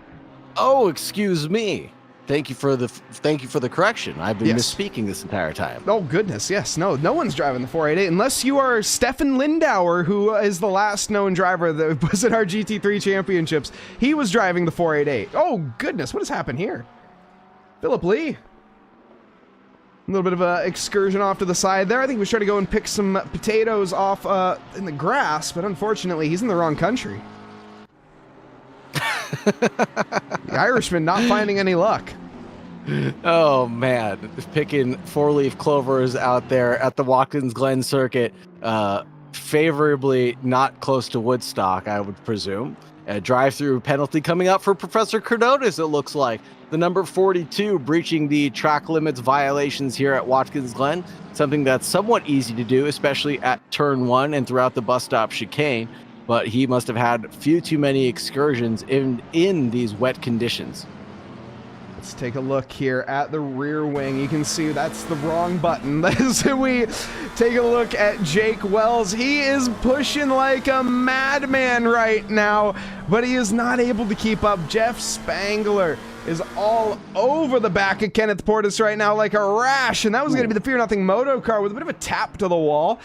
Oh, excuse me. Thank you for the correction. I've been misspeaking this entire time. Oh goodness, yes. No one's driving the 488 unless you are Stefan Lindauer, who is the last known driver that was at our GT3 championships. He was driving the 488. Oh goodness, what has happened here? Philip Lee. A little bit of an excursion off to the side there. I think he was trying to go and pick some potatoes off in the grass, but unfortunately, he's in the wrong country. The Irishman not finding any luck. Oh, man. Picking 4-leaf clovers out there at the Watkins Glen circuit. Favorably not close to Woodstock, I would presume. A drive-through penalty coming up for Professor Cardonis, it looks like. The number 42 breaching the track limits violations here at Watkins Glen. Something that's somewhat easy to do, especially at turn 1 and throughout the bus stop chicane. But he must have had few too many excursions in these wet conditions. Let's take a look here at the rear wing. You can see that's the wrong button. As we take a look at Jake Wells, he is pushing like a madman right now, but he is not able to keep up. Jeff Spangler is all over the back of Kenneth Portis right now like a rash, and that was going to be the Fear Nothing Moto car with a bit of a tap to the wall.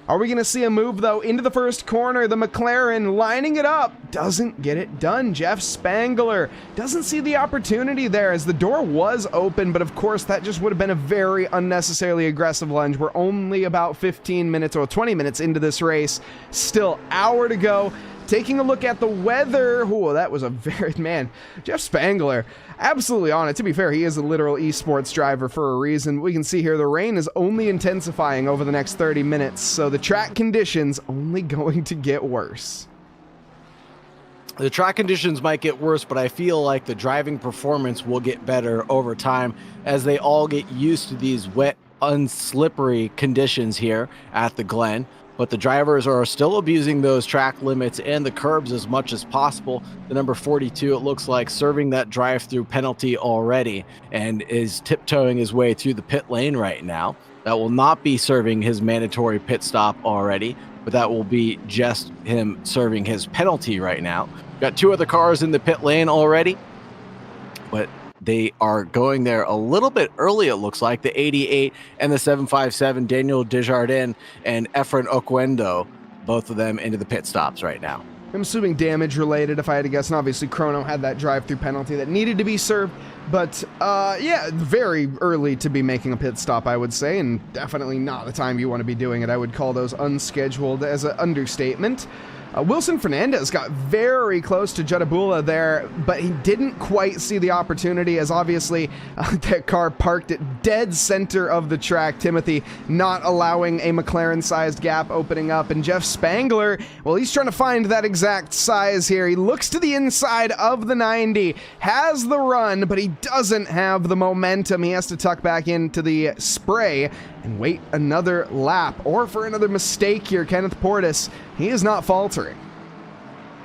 Are we going to see a move, though, into the first corner? The McLaren lining it up. Doesn't get it done. Jeff Spangler doesn't see the opportunity there as the door was open, but of course that just would have been a very unnecessarily aggressive lunge. We're only about 15 minutes or 20 minutes into this race. Still hour to go. Taking a look at the weather. Oh, that was a very, man, Jeff Spangler, absolutely on it. To be fair, he is a literal esports driver for a reason. We can see here the rain is only intensifying over the next 30 minutes, so the track conditions only going to get worse. The track conditions might get worse, but I feel like the driving performance will get better over time as they all get used to these wet, unslippery conditions here at the Glen. But the drivers are still abusing those track limits and the curbs as much as possible. The number 42, it looks like, serving that drive-through penalty already and is tiptoeing his way through the pit lane right now. That will not be serving his mandatory pit stop already, but that will be just him serving his penalty right now. Got 2 other cars in the pit lane already, but They are going there a little bit early, it looks like. The 88 and the 757, Daniel Desjardins and Efren Oquendo, both of them into the pit stops right now. I'm assuming damage related, if I had to guess, and obviously Chrono had that drive-through penalty that needed to be served, but yeah, very early to be making a pit stop, I would say, and definitely not the time you want to be doing it. I would call those unscheduled as an understatement. Wilson Fernandez got very close to Jadabula there, but he didn't quite see the opportunity, as obviously that car parked at dead center of the track. Timothy not allowing a McLaren-sized gap opening up, and Jeff Spangler, well, he's trying to find that exact size here. He looks to the inside of the 90, has the run, but he doesn't have the momentum. He has to tuck back into the spray and wait another lap, or for another mistake here. Kenneth Portis, he is not faltering.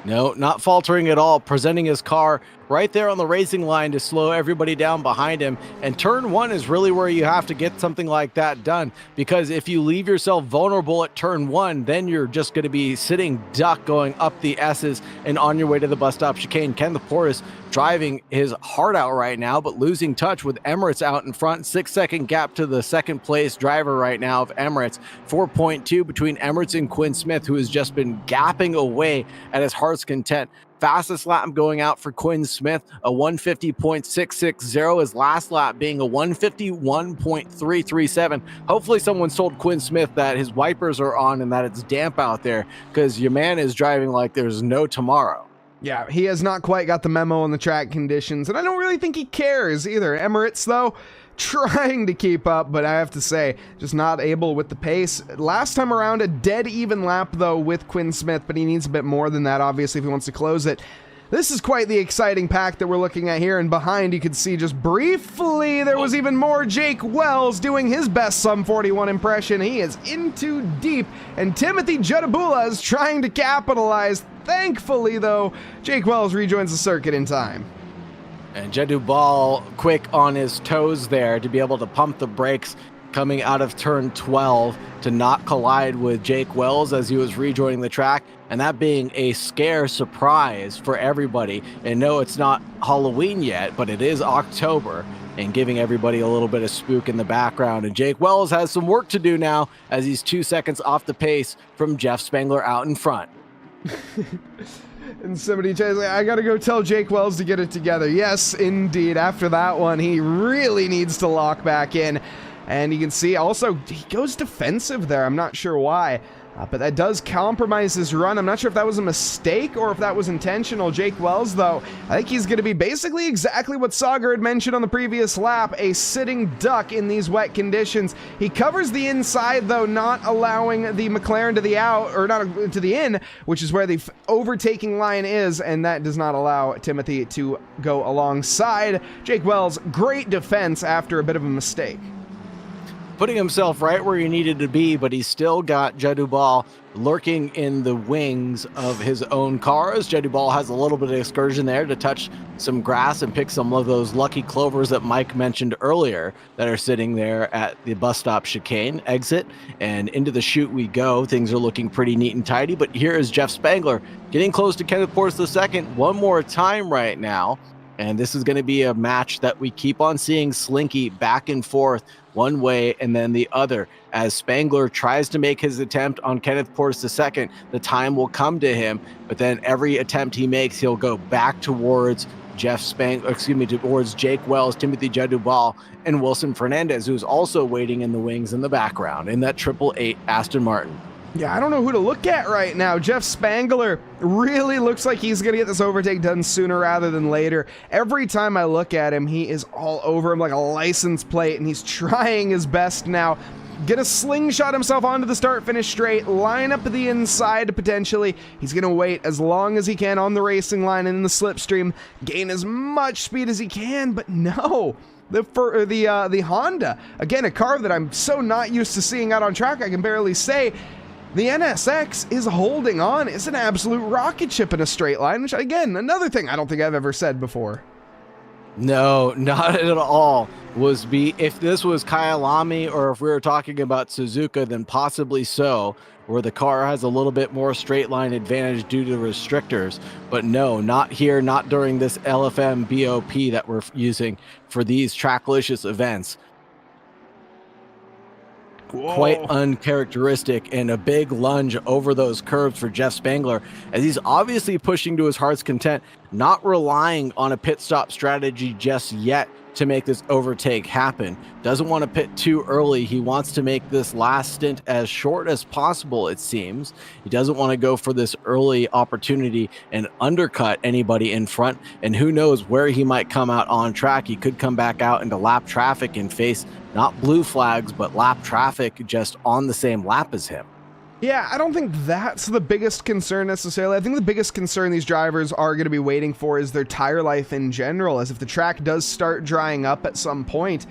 No, not faltering at all, presenting his car right there on the racing line to slow everybody down behind him. And turn one is really where you have to get something like that done, because if you leave yourself vulnerable at turn one, then you're just going to be sitting duck going up the S's and on your way to the bus stop chicane. Kenneth Portis driving his heart out right now, but losing touch with Emirates out in front. 6-second gap to the second place driver right now of Emirates. 4.2 between Emirates and Quinn Smith, who has just been gapping away at his heart's content. Fastest lap going out for Quinn Smith, a 150.660. His last lap being a 151.337. Hopefully someone told Quinn Smith that his wipers are on and that it's damp out there, because your man is driving like there's no tomorrow. Yeah, he has not quite got the memo on the track conditions, and I don't really think he cares either. Emirates, though, trying to keep up, but I have to say, just not able with the pace. Last time around, a dead even lap, though, with Quinn Smith, but he needs a bit more than that, obviously, if he wants to close it. This is quite the exciting pack that we're looking at here, and behind you could see just briefly there was even more Jake Wells doing his best Sum 41 impression. He is in too deep, and Timothy Jadabula is trying to capitalize. Thankfully, though, Jake Wells rejoins the circuit in time. And Jadubal quick on his toes there to be able to pump the brakes coming out of turn 12 to not collide with Jake Wells as he was rejoining the track, and that being a scare surprise for everybody. And no, it's not Halloween yet, but it is October, and giving everybody a little bit of spook in the background. And Jake Wells has some work to do now as he's 2 seconds off the pace from Jeff Spangler out in front. And somebody says, I gotta go tell Jake Wells to get it together. Yes, indeed. After that one, he really needs to lock back in. And you can see also, he goes defensive there. I'm not sure why. But that does compromise his run. I'm not sure if that was a mistake or if that was intentional. Jake Wells, though, I think he's going to be basically exactly what Saagar had mentioned on the previous lap, a sitting duck in these wet conditions. He covers the inside, though, not allowing the McLaren to the out, or not to the in, which is where the overtaking line is, and that does not allow Timothy to go alongside. Jake Wells, great defense after a bit of a mistake. Putting himself right where he needed to be, but he's still got Jadubal lurking in the wings of his own cars. Jadubal has a little bit of excursion there to touch some grass and pick some of those lucky clovers that Mike mentioned earlier that are sitting there at the bus stop chicane exit, and into the chute we go. Things are looking pretty neat and tidy, but here is Jeff Spangler getting close to Kenneth Portis II one more time right now. And this is going to be a match that we keep on seeing slinky back and forth one way and then the other. As Spangler tries to make his attempt on Kenneth Portis II, the time will come to him, but then every attempt he makes, he'll go back towards towards Jake Wells, Timothy Jadubal, and Wilson Fernandez, who's also waiting in the wings in the background in that 888 Aston Martin. Yeah, I don't know who to look at right now. Jeff Spangler really looks like he's going to get this overtake done sooner rather than later. Every time I look at him, he is all over him like a license plate, and he's trying his best now. Get a slingshot himself onto the start-finish straight, line up the inside potentially. He's going to wait as long as he can on the racing line and in the slipstream, gain as much speed as he can, but no. The Honda, again, a car that I'm so not used to seeing out on track, I can barely say. The NSX is holding on. It's an absolute rocket ship in a straight line, which, again, another thing I don't think I've ever said before. No, not at all. If this was Kyalami or if we were talking about Suzuka, then possibly so. where the car has a little bit more straight line advantage due to the restrictors. But no, not here, not during this LFM BOP that we're using for these Tracklicious events. Whoa. Quite uncharacteristic, and a big lunge over those curves for Jeff Spangler, as he's obviously pushing to his heart's content, not relying on a pit stop strategy just yet to make this overtake happen. Doesn't want to pit too early. He wants to make this last stint as short as possible, it seems. He doesn't want to go for this early opportunity and undercut anybody in front, and who knows where he might come out on track. He could come back out into lap traffic and face not blue flags, but lap traffic just on the same lap as him. Yeah, I don't think that's the biggest concern necessarily. I think the biggest concern these drivers are going to be waiting for is their tire life in general, as if the track does start drying up at some point,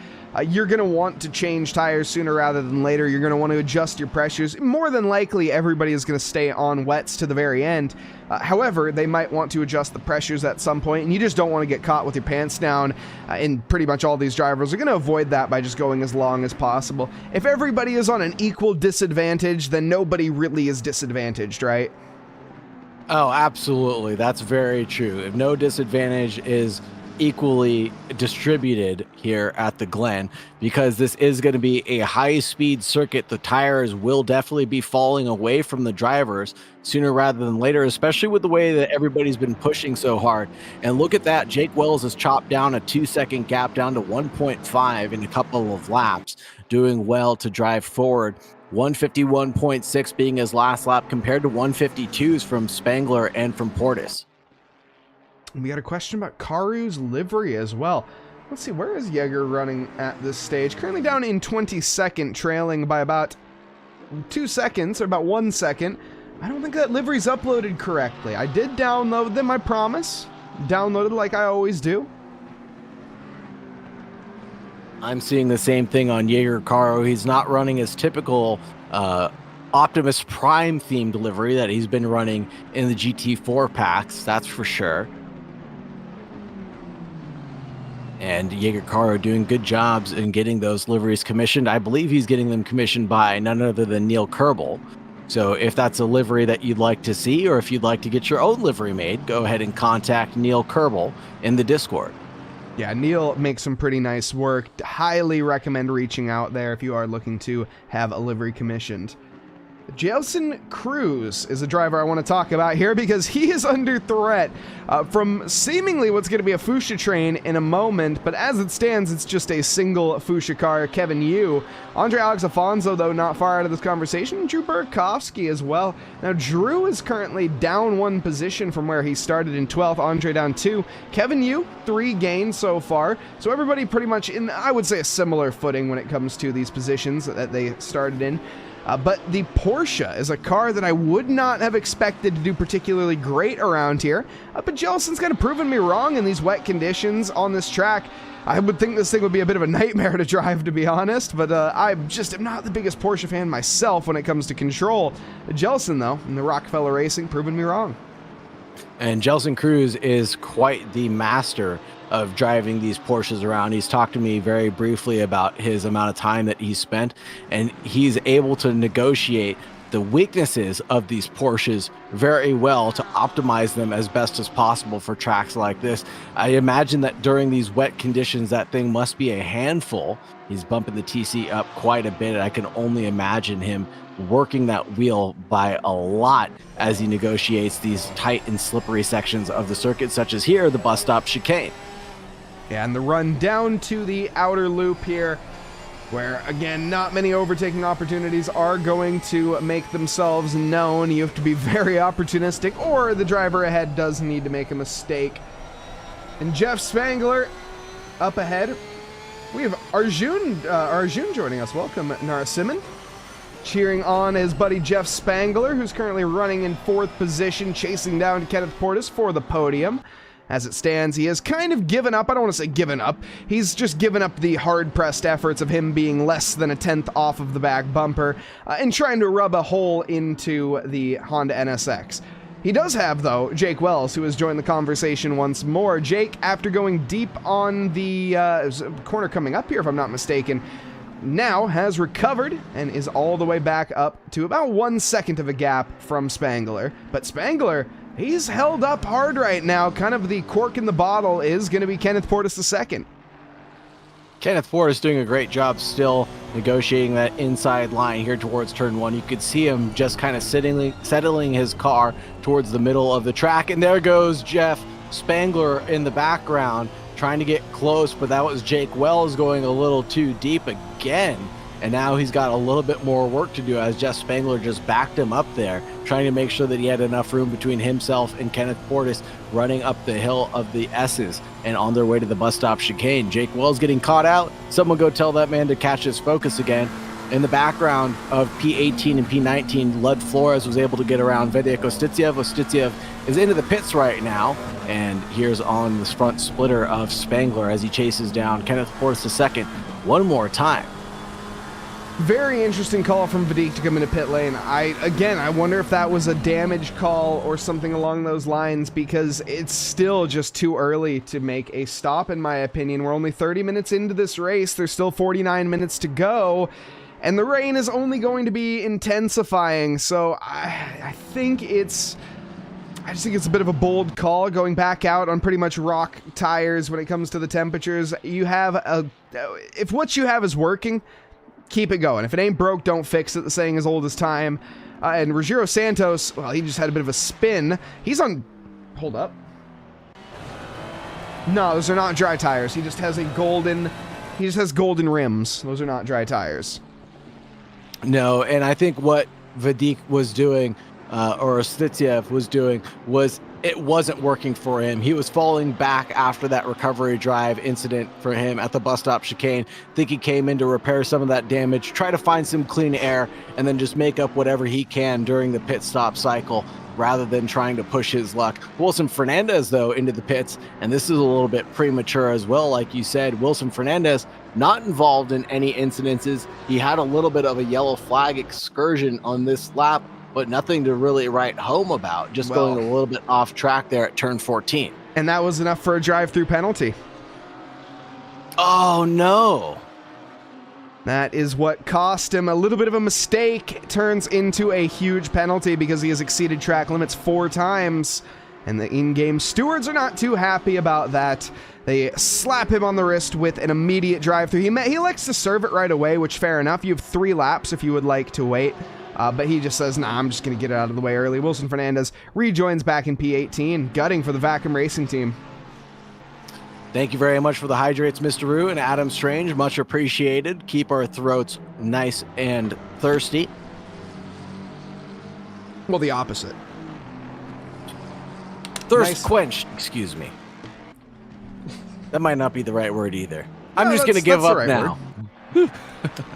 you're going to want to change tires sooner rather than later. You're going to want to adjust your pressures. More than likely, everybody is going to stay on wets to the very end. However, they might want to adjust the pressures at some point, and you just don't want to get caught with your pants down. And pretty much all these drivers are going to avoid that by just going as long as possible. If everybody is on an equal disadvantage, then nobody really is disadvantaged, right? Oh, absolutely. That's very true. If no disadvantage is equally distributed here at the Glen, because this is going to be a high-speed circuit, the tires will definitely be falling away from the drivers sooner rather than later, especially with the way that everybody's been pushing so hard. And look at that, Jake Wells has chopped down a 2-second gap down to 1.5 in a couple of laps, doing well to drive forward. 151.6 being his last lap compared to 152s from Spangler and from Portis. We got a question about Karu's livery as well. Let's see, where is Jaeger running at this stage? Currently down in 22nd, trailing by about 2 seconds, or about 1 second. I don't think that livery's uploaded correctly. I did download them, I promise. Downloaded like I always do. I'm seeing the same thing on Jaeger Caro. He's not running his typical Optimus Prime themed livery that he's been running in the GT4 packs, that's for sure. And Jaeger Caro doing good jobs in getting those liveries commissioned. I believe he's getting them commissioned by none other than Neil Kerbel. So if that's a livery that you'd like to see, or if you'd like to get your own livery made, go ahead and contact Neil Kerbel in the Discord. Yeah, Neil makes some pretty nice work. Highly recommend reaching out there if you are looking to have a livery commissioned. Jelson Cruz is a driver I want to talk about here because he is under threat from seemingly what's going to be a Fuchsia train in a moment, but as it stands, it's just a single Fuchsia car, Kevin Yu. Andre Alex Afonso, though, not far out of this conversation. Drew Burakovsky as well. Now, Drew is currently down 1 position from where he started in 12th. Andre down 2. Kevin Yu, 3 gains so far. So everybody pretty much in, I would say, a similar footing when it comes to these positions that they started in. But the Porsche is a car that I would not have expected to do particularly great around here. But Jelson's kind of proven me wrong in these wet conditions on this track. I would think this thing would be a bit of a nightmare to drive, to be honest. But I just am not the biggest Porsche fan myself when it comes to control. Jelson, though, in the Rockefeller Racing, proven me wrong. And Jelson Cruz is quite the master of driving these Porsches around. He's talked to me very briefly about his amount of time that he's spent, and he's able to negotiate the weaknesses of these Porsches very well to optimize them as best as possible for tracks like this. I imagine that during these wet conditions, that thing must be a handful. He's bumping the TC up quite a bit. I can only imagine him working that wheel by a lot as he negotiates these tight and slippery sections of the circuit, such as here, the bus stop chicane. Yeah, and the run down to the outer loop here, where, again, not many overtaking opportunities are going to make themselves known. You have to be very opportunistic, or the driver ahead does need to make a mistake. And Jeff Spangler up ahead. We have Arjun joining us. Welcome, Narasimhan. Cheering on his buddy Jeff Spangler, who's currently running in 4th position, chasing down Kenneth Portis for the podium. As it stands, he has kind of given up. I don't want to say given up. He's just given up the hard-pressed efforts of him being less than a 10th off of the back bumper and trying to rub a hole into the Honda NSX. He does have, though, Jake Wells, who has joined the conversation once more. Jake, after going deep on the corner coming up here, if I'm not mistaken, now has recovered and is all the way back up to about 1 second of a gap from Spangler. But Spangler, he's held up hard right now. Kind of the cork in the bottle is going to be Kenneth Portis II. Kenneth Portis doing a great job still negotiating that inside line here towards turn 1. You could see him just kind of settling his car towards the middle of the track. And there goes Jeff Spangler in the background trying to get close, but that was Jake Wells going a little too deep again. And now he's got a little bit more work to do as Jeff Spangler just backed him up there, trying to make sure that he had enough room between himself and Kenneth Portis running up the hill of the S's and on their way to the bus stop chicane. Jake Wells getting caught out. Someone go tell that man to catch his focus again. In the background of P18 and P19, Lud Flores was able to get around Vedek Ostitsiev. Ostitsiev is into the pits right now, and here's on the front splitter of Spangler as he chases down Kenneth Portis II one more time. Very interesting call from Vadik to come into pit lane. I wonder if that was a damage call or something along those lines, because it's still just too early to make a stop, in my opinion. We're only 30 minutes into this race. There's still 49 minutes to go, and the rain is only going to be intensifying. So I just think it's a bit of a bold call going back out on pretty much rock tires when it comes to the temperatures. If what you have is working, keep it going. If it ain't broke, don't fix it. The saying is old as time. And Ruggiero Santos, well, he just had a bit of a spin. He's on... Hold up. No, those are not dry tires. He just has golden rims. Those are not dry tires. No, and I think what Vadik was doing, or Ostitsiev was doing, was it wasn't working for him. He was falling back after that recovery drive incident for him at the bus stop chicane. I think he came in to repair some of that damage, try to find some clean air, and then just make up whatever he can during the pit stop cycle rather than trying to push his luck. Wilson Fernandez, though, into the pits, and this is a little bit premature as well. Like you said, Wilson Fernandez not involved in any incidences. He had a little bit of a yellow flag excursion on this lap, but nothing to really write home about, just going a little bit off track there at turn 14. And that was enough for a drive-through penalty. Oh, no. That is what cost him. A little bit of a mistake turns into a huge penalty because he has exceeded track limits 4 times. And the in-game stewards are not too happy about that. They slap him on the wrist with an immediate drive-through. He likes to serve it right away, which fair enough. You have 3 laps if you would like to wait. But he just says, nah, I'm just going to get it out of the way early. Wilson Fernandez rejoins back in P18, gutting for the Vacuum Racing team. Thank you very much for the hydrates, Mr. Rue and Adam Strange. Much appreciated. Keep our throats nice and thirsty. Well, the opposite. Thirst quenched, excuse me. That might not be the right word either. I'm just going to give up now.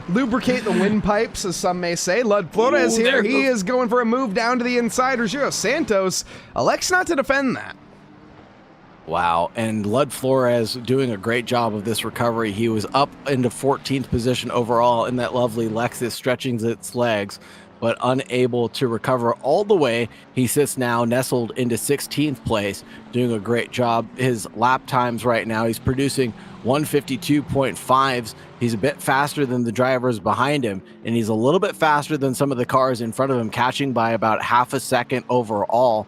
Lubricate the windpipes, as some may say. Lud Flores here. He is going for a move down to the inside. Ruggiero Santos elects not to defend that. Wow, and Lud Flores doing a great job of this recovery. He was up into 14th position overall in that lovely Lexus, stretching its legs, but unable to recover all the way. He sits now nestled into 16th place, doing a great job. His lap times right now, he's producing 152.5s. He's a bit faster than the drivers behind him, and he's a little bit faster than some of the cars in front of him, catching by about half a second overall.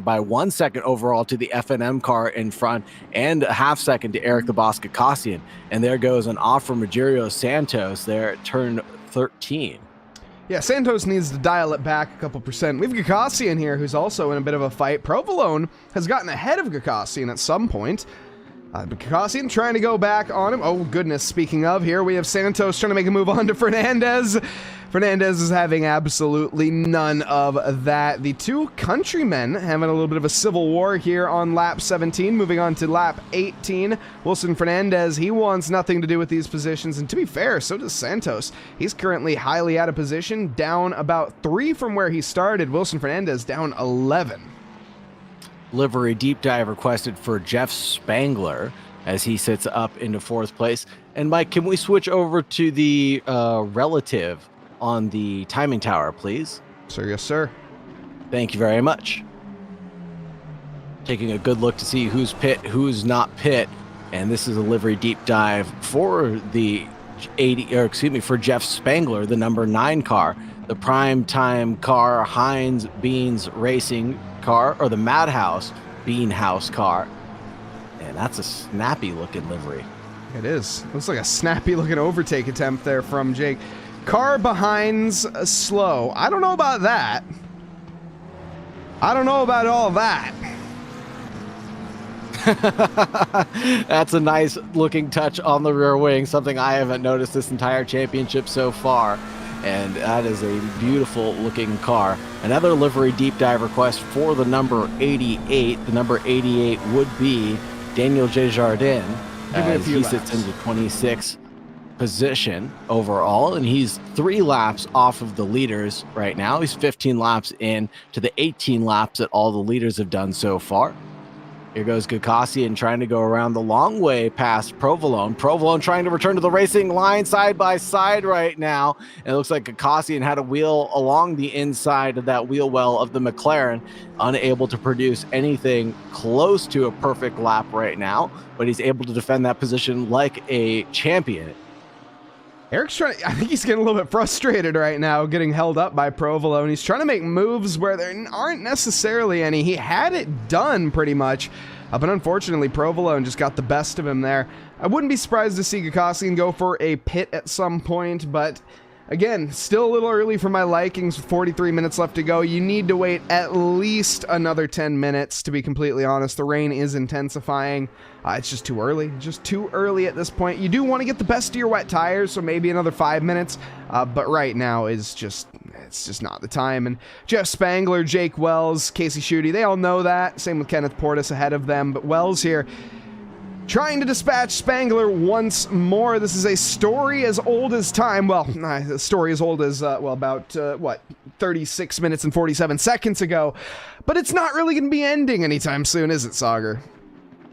By 1 second overall to the FNM car in front, and a half second to Eric the Boss Kakassian. And there goes an off from Ruggiero Santos there at turn 13. Yeah, Santos needs to dial it back a couple percent. We have Kakassian here, who's also in a bit of a fight. Provolone has gotten ahead of Kakassian at some point. But Kakassian trying to go back on him. Oh, goodness. Speaking of, here we have Santos trying to make a move on to Fernandez. Fernandez is having absolutely none of that. The two countrymen having a little bit of a civil war here on lap 17. Moving on to lap 18. Wilson Fernandez, he wants nothing to do with these positions. And to be fair, so does Santos. He's currently highly out of position, down about 3 from where he started. Wilson Fernandez down 11. Livery deep dive requested for Jeff Spangler as he sits up into 4th place. And Mike, can we switch over to the relative on the timing tower, please? Sir, yes, sir. Thank you very much. Taking a good look to see who's pit, who's not pit. And this is a livery deep dive for the for Jeff Spangler, the number 9 car, the prime time car, Heinz Beans Racing car, or the Madhouse Bean House car. And that's a snappy looking livery. It is. Looks like a snappy looking overtake attempt there from Jake. Car behind's slow. I don't know about that. I don't know about all that. That's a nice looking touch on the rear wing, something I haven't noticed this entire championship so far. And that is a beautiful looking car. Another livery deep dive request for the number 88. The number 88 would be Daniel Desjardins, as he sits in the 26th position overall, and he's 3 laps off of the leaders right now. He's 15 laps in to the 18 laps that all the leaders have done so far. Here goes Gakosian trying to go around the long way past Provolone. Provolone trying to return to the racing line side by side right now. And it looks like Gakosian had a wheel along the inside of that wheel well of the McLaren, unable to produce anything close to a perfect lap right now, but he's able to defend that position like a champion. Eric's trying to, I think he's getting a little bit frustrated right now, getting held up by Provolone. He's trying to make moves where there aren't necessarily any. He had it done pretty much, but unfortunately Provolone just got the best of him there. I wouldn't be surprised to see Gakosian go for a pit at some point, but again, still a little early for my likings. 43 minutes left to go. You need to wait at least another 10 minutes, to be completely honest. The rain is intensifying. It's just too early. Just too early at this point. You do want to get the best of your wet tires, so maybe another 5 minutes. But right now is just, it's just not the time. And Jeff Spangler, Jake Wells, Casey Schutte, they all know that. Same with Kenneth Portis ahead of them. But Wells here, trying to dispatch Spangler once more. This is a story as old as time. Well, a story as old as, about 36 minutes and 47 seconds ago. But it's not really going to be ending anytime soon, is it, Saagar?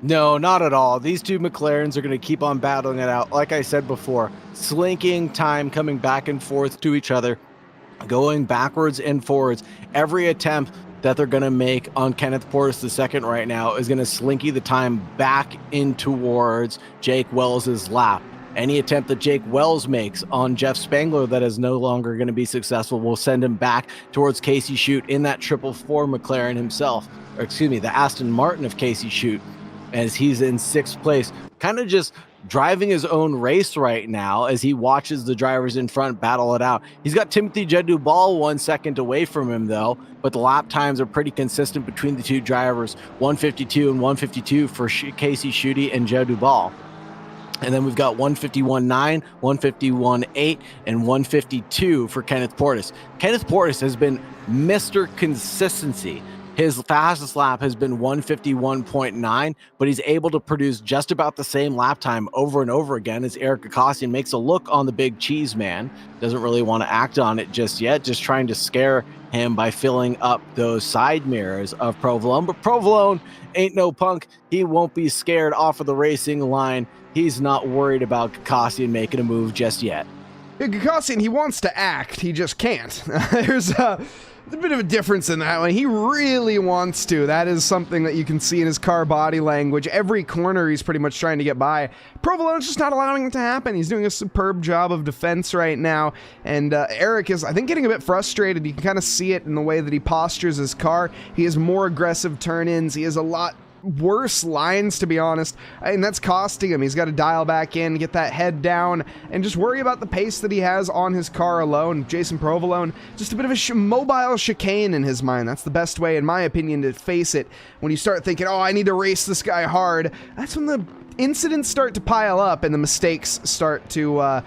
No, not at all. These two McLarens are going to keep on battling it out. Like I said before, slinking time, coming back and forth to each other, going backwards and forwards. Every attempt that they're going to make on Kenneth Portis II right now is going to slinky the time back in towards Jake Wells' lap. Any attempt that Jake Wells makes on Jeff Spangler that is no longer going to be successful will send him back towards Casey Schutte in that 444 McLaren himself, or excuse me, the Aston Martin of Casey Schutte, as he's in 6th place, kind of just driving his own race right now as he watches the drivers in front battle it out. He's got Timothy Jedubal 1 second away from him, though, but the lap times are pretty consistent between the two drivers, 152 and 152 for Casey Schutte and Jedubal. And then we've got 151.9, 151.8, and 152 for Kenneth Portis. Kenneth Portis has been Mr. Consistency. His fastest lap has been 151.9, but he's able to produce just about the same lap time over and over again as Eric Gakosian makes a look on the big cheese man. Doesn't really want to act on it just yet, just trying to scare him by filling up those side mirrors of Provolone. But Provolone ain't no punk. He won't be scared off of the racing line. He's not worried about Gakosian making a move just yet. Yeah, Gakosian, he wants to act. He just can't. There's a bit of a difference in that one. He really wants to. That is something that you can see in his car body language. Every corner he's pretty much trying to get by. Provolone's just not allowing it to happen. He's doing a superb job of defense right now. And Eric is, I think, getting a bit frustrated. You can kind of see it in the way that he postures his car. He has more aggressive turn-ins. He has a lot worse lines, to be honest, and that's costing him. He's got to dial back in, get that head down, and just worry about the pace that he has on his car alone. Jason Provolone, just a bit of a mobile chicane in his mind. That's the best way, in my opinion, to face it. When you start thinking, oh, I need to race this guy hard, that's when the incidents start to pile up and the mistakes start to,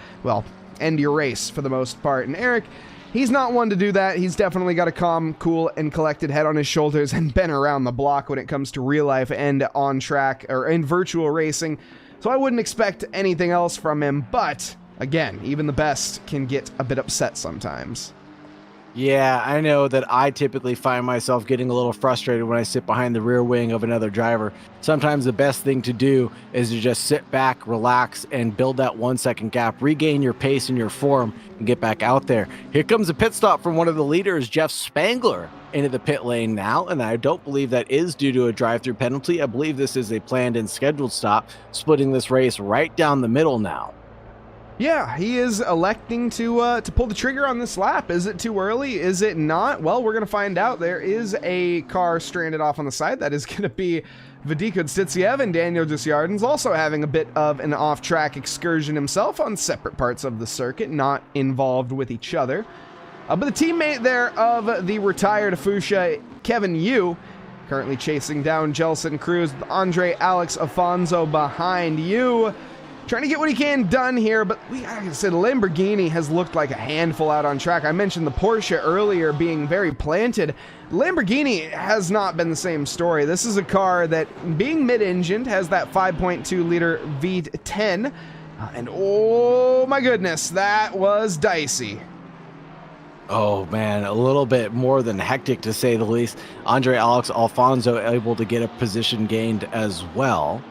end your race for the most part. And Eric, he's not one to do that. He's definitely got a calm, cool, and collected head on his shoulders and been around the block when it comes to real life and on track or in virtual racing. So I wouldn't expect anything else from him. But again, even the best can get a bit upset sometimes. Yeah, I know that I typically find myself getting a little frustrated when I sit behind the rear wing of another driver. Sometimes the best thing to do is to just sit back, relax, and build that 1 second gap, regain your pace and your form, and get back out there. Here comes a pit stop from one of the leaders, Jeff Spangler, into the pit lane now, and I don't believe that is due to a drive-through penalty. I believe this is a planned and scheduled stop, splitting this race right down the middle now. Yeah, he is electing to pull the trigger on this lap. Is it too early? Is it not? Well, we're going to find out. There is a car stranded off on the side. That is going to be Vadik Stitsiev, and Daniel Desjardins also having a bit of an off-track excursion himself on separate parts of the circuit, not involved with each other. But the teammate there of the retired Fuchsia, Kevin Yu, currently chasing down Jelson Cruz with Andre Alex Afonso behind you. Trying to get what he can done here, but like I said, Lamborghini has looked like a handful out on track. I mentioned the Porsche earlier being very planted. Lamborghini has not been the same story. This is a car that, being mid-engined, has that 5.2-liter V10, and oh my goodness, that was dicey. Oh man, a little bit more than hectic to say the least. Andre Alex Alfonso able to get a position gained as well,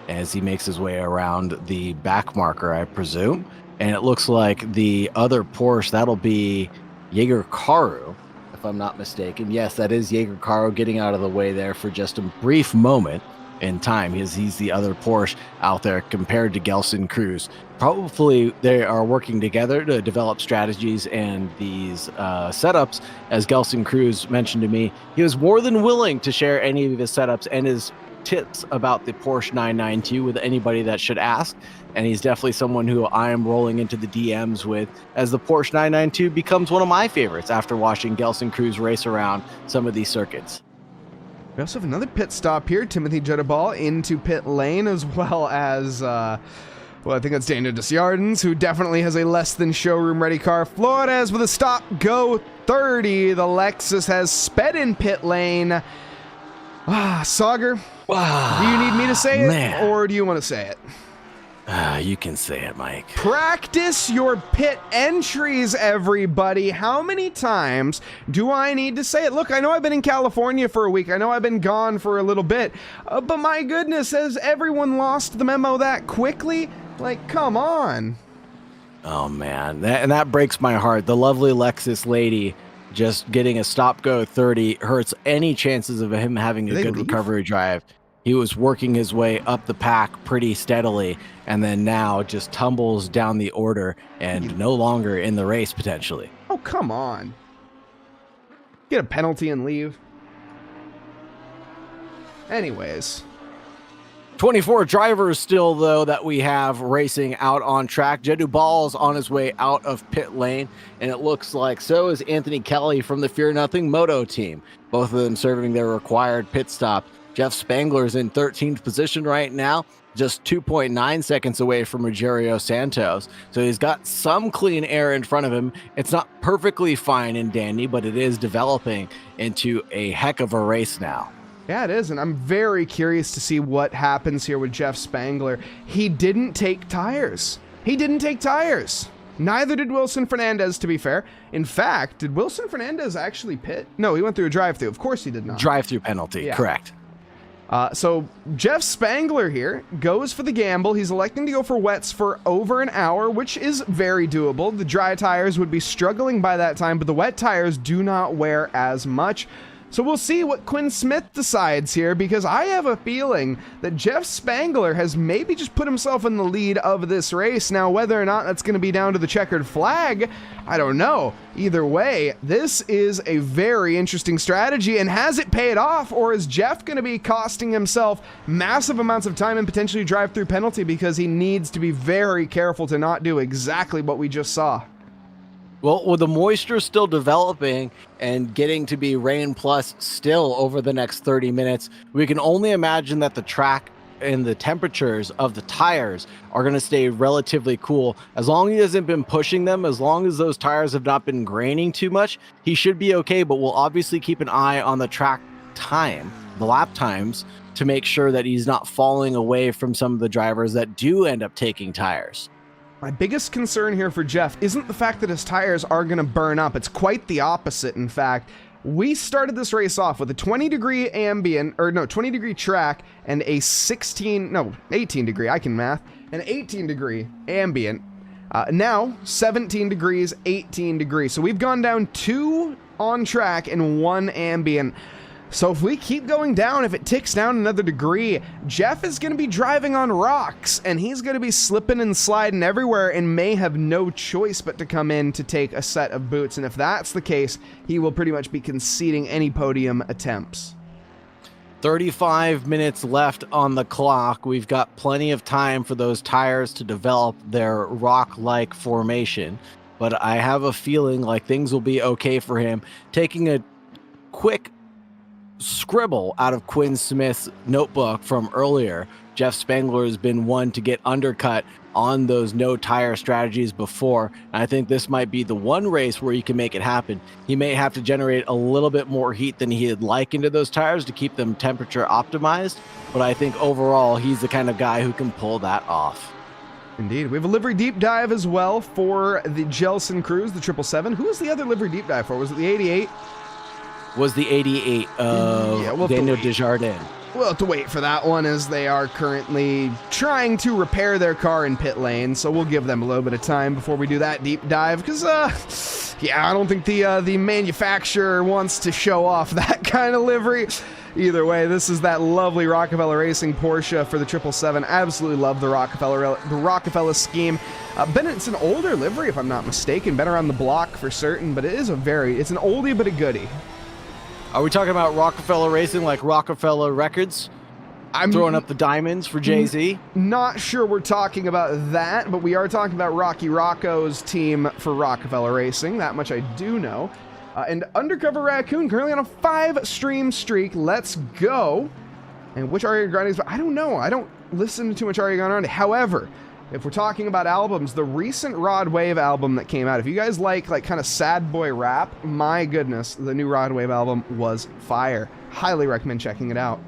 as he makes his way around the back marker, I presume. And it looks like the other Porsche, that'll be Jaeger Karu, if I'm not mistaken. Yes, that is Jaeger Karu getting out of the way there for just a brief moment in time. He's the other Porsche out there compared to Gelson Cruz. Probably they are working together to develop strategies and these setups. As Gelson Cruz mentioned to me, he was more than willing to share any of his setups and his tips about the Porsche 992 with anybody that should ask, and he's definitely someone who I am rolling into the DMs with, as the Porsche 992 becomes one of my favorites after watching Gelson Cruz race around some of these circuits. We also have another pit stop here, Timothy Juttaball into pit lane, as well as well, I think that's Daniel Desjardins, who definitely has a less than showroom ready car. Flores with a stop go 30. The Lexus has sped in pit lane. Saagar, do you need me to say it, or do you want to say it? You can say it, Mike. Practice your pit entries, everybody. How many times do I need to say it? Look, I know I've been in California for a week. I know I've been gone for a little bit. But my goodness, has everyone lost the memo that quickly? Like, come on. Oh, man. That breaks my heart. The lovely Lexus lady just getting a stop-go 30 hurts any chances of him having a good recovery drive. He was working his way up the pack pretty steadily, and then now just tumbles down the order and no longer in the race, potentially. Oh, come on. Get a penalty and leave. Anyways. 24 drivers still, though, that we have racing out on track. Jedu Ball's on his way out of pit lane, and it looks like so is Anthony Kelly from the Fear Nothing Moto team. Both of them serving their required pit stop. Jeff Spangler's in 13th position right now, just 2.9 seconds away from Rogério Santos. So he's got some clean air in front of him. It's not perfectly fine in Danny, but it is developing into a heck of a race now. Yeah, it is, and I'm very curious to see what happens here with Jeff Spangler. He didn't take tires. Neither did Wilson Fernandez, to be fair. In fact, did Wilson Fernandez actually pit? No, he went through a drive-through. Of course he did not. Drive-through penalty, yeah. Correct. So Jeff Spangler here goes for the gamble. He's electing to go for wets for over an hour, which is very doable. The dry tires would be struggling by that time, but the wet tires do not wear as much. So we'll see what Quinn Smith decides here, because I have a feeling that Jeff Spangler has maybe just put himself in the lead of this race. Now, whether or not that's going to be down to the checkered flag, I don't know. Either way, this is a very interesting strategy, and has it paid off, or is Jeff going to be costing himself massive amounts of time and potentially drive-through penalty because he needs to be very careful to not do exactly what we just saw? Well, with the moisture still developing and getting to be rain plus still over the next 30 minutes, we can only imagine that the track and the temperatures of the tires are going to stay relatively cool. As long as he hasn't been pushing them, as long as those tires have not been graining too much, he should be okay. But we'll obviously keep an eye on the track time, the lap times, to make sure that he's not falling away from some of the drivers that do end up taking tires. My biggest concern here for Jeff isn't the fact that his tires are going to burn up. It's quite the opposite, in fact. We started this race off with a 20-degree ambient, or no, 20-degree track and a 18-degree, I can math, an 18-degree ambient. Now, 17 degrees, 18 degrees. So we've gone down 2 on track and 1 ambient. So if we keep going down, if it ticks down another degree, Jeff is going to be driving on rocks, and he's going to be slipping and sliding everywhere and may have no choice but to come in to take a set of boots. And if that's the case, he will pretty much be conceding any podium attempts. 35 minutes left on the clock. We've got plenty of time for those tires to develop their rock-like formation, but I have a feeling like things will be okay for him. Taking a quick scribble out of Quinn Smith's notebook from earlier, Jeff Spangler has been one to get undercut on those no tire strategies before, and I think this might be the one race where he can make it happen. He may have to generate a little bit more heat than he'd like into those tires to keep them temperature optimized, but I think overall he's the kind of guy who can pull that off. Indeed. We have a livery deep dive as well for the Jelson Cruise, the 777. Who was the other livery deep dive for? Was it the 88? Was the 88 of Daniel Desjardins. We'll have to wait for that one, as they are currently trying to repair their car in pit lane, so we'll give them a little bit of time before we do that deep dive, because, yeah, I don't think the manufacturer wants to show off that kind of livery. Either way, this is that lovely Rockefeller Racing Porsche for the 777. Absolutely love the Rockefeller scheme. It's an older livery, if I'm not mistaken. Been around the block for certain, but it's an oldie but a goodie. Are we talking about Rockefeller Racing like Rockefeller Records? I'm throwing up the diamonds for Jay-Z? Not sure we're talking about that, but we are talking about Rocky Rocco's team for Rockefeller Racing. That much I do know. And Undercover Raccoon currently on a 5-stream streak. Let's go. And which Ariana Grande is? I don't know. I don't listen to too much Ariana Grande. However, if we're talking about albums, the recent Rod Wave album that came out, if you guys like kind of sad boy rap, my goodness, the new Rod Wave album was fire. Highly recommend checking it out.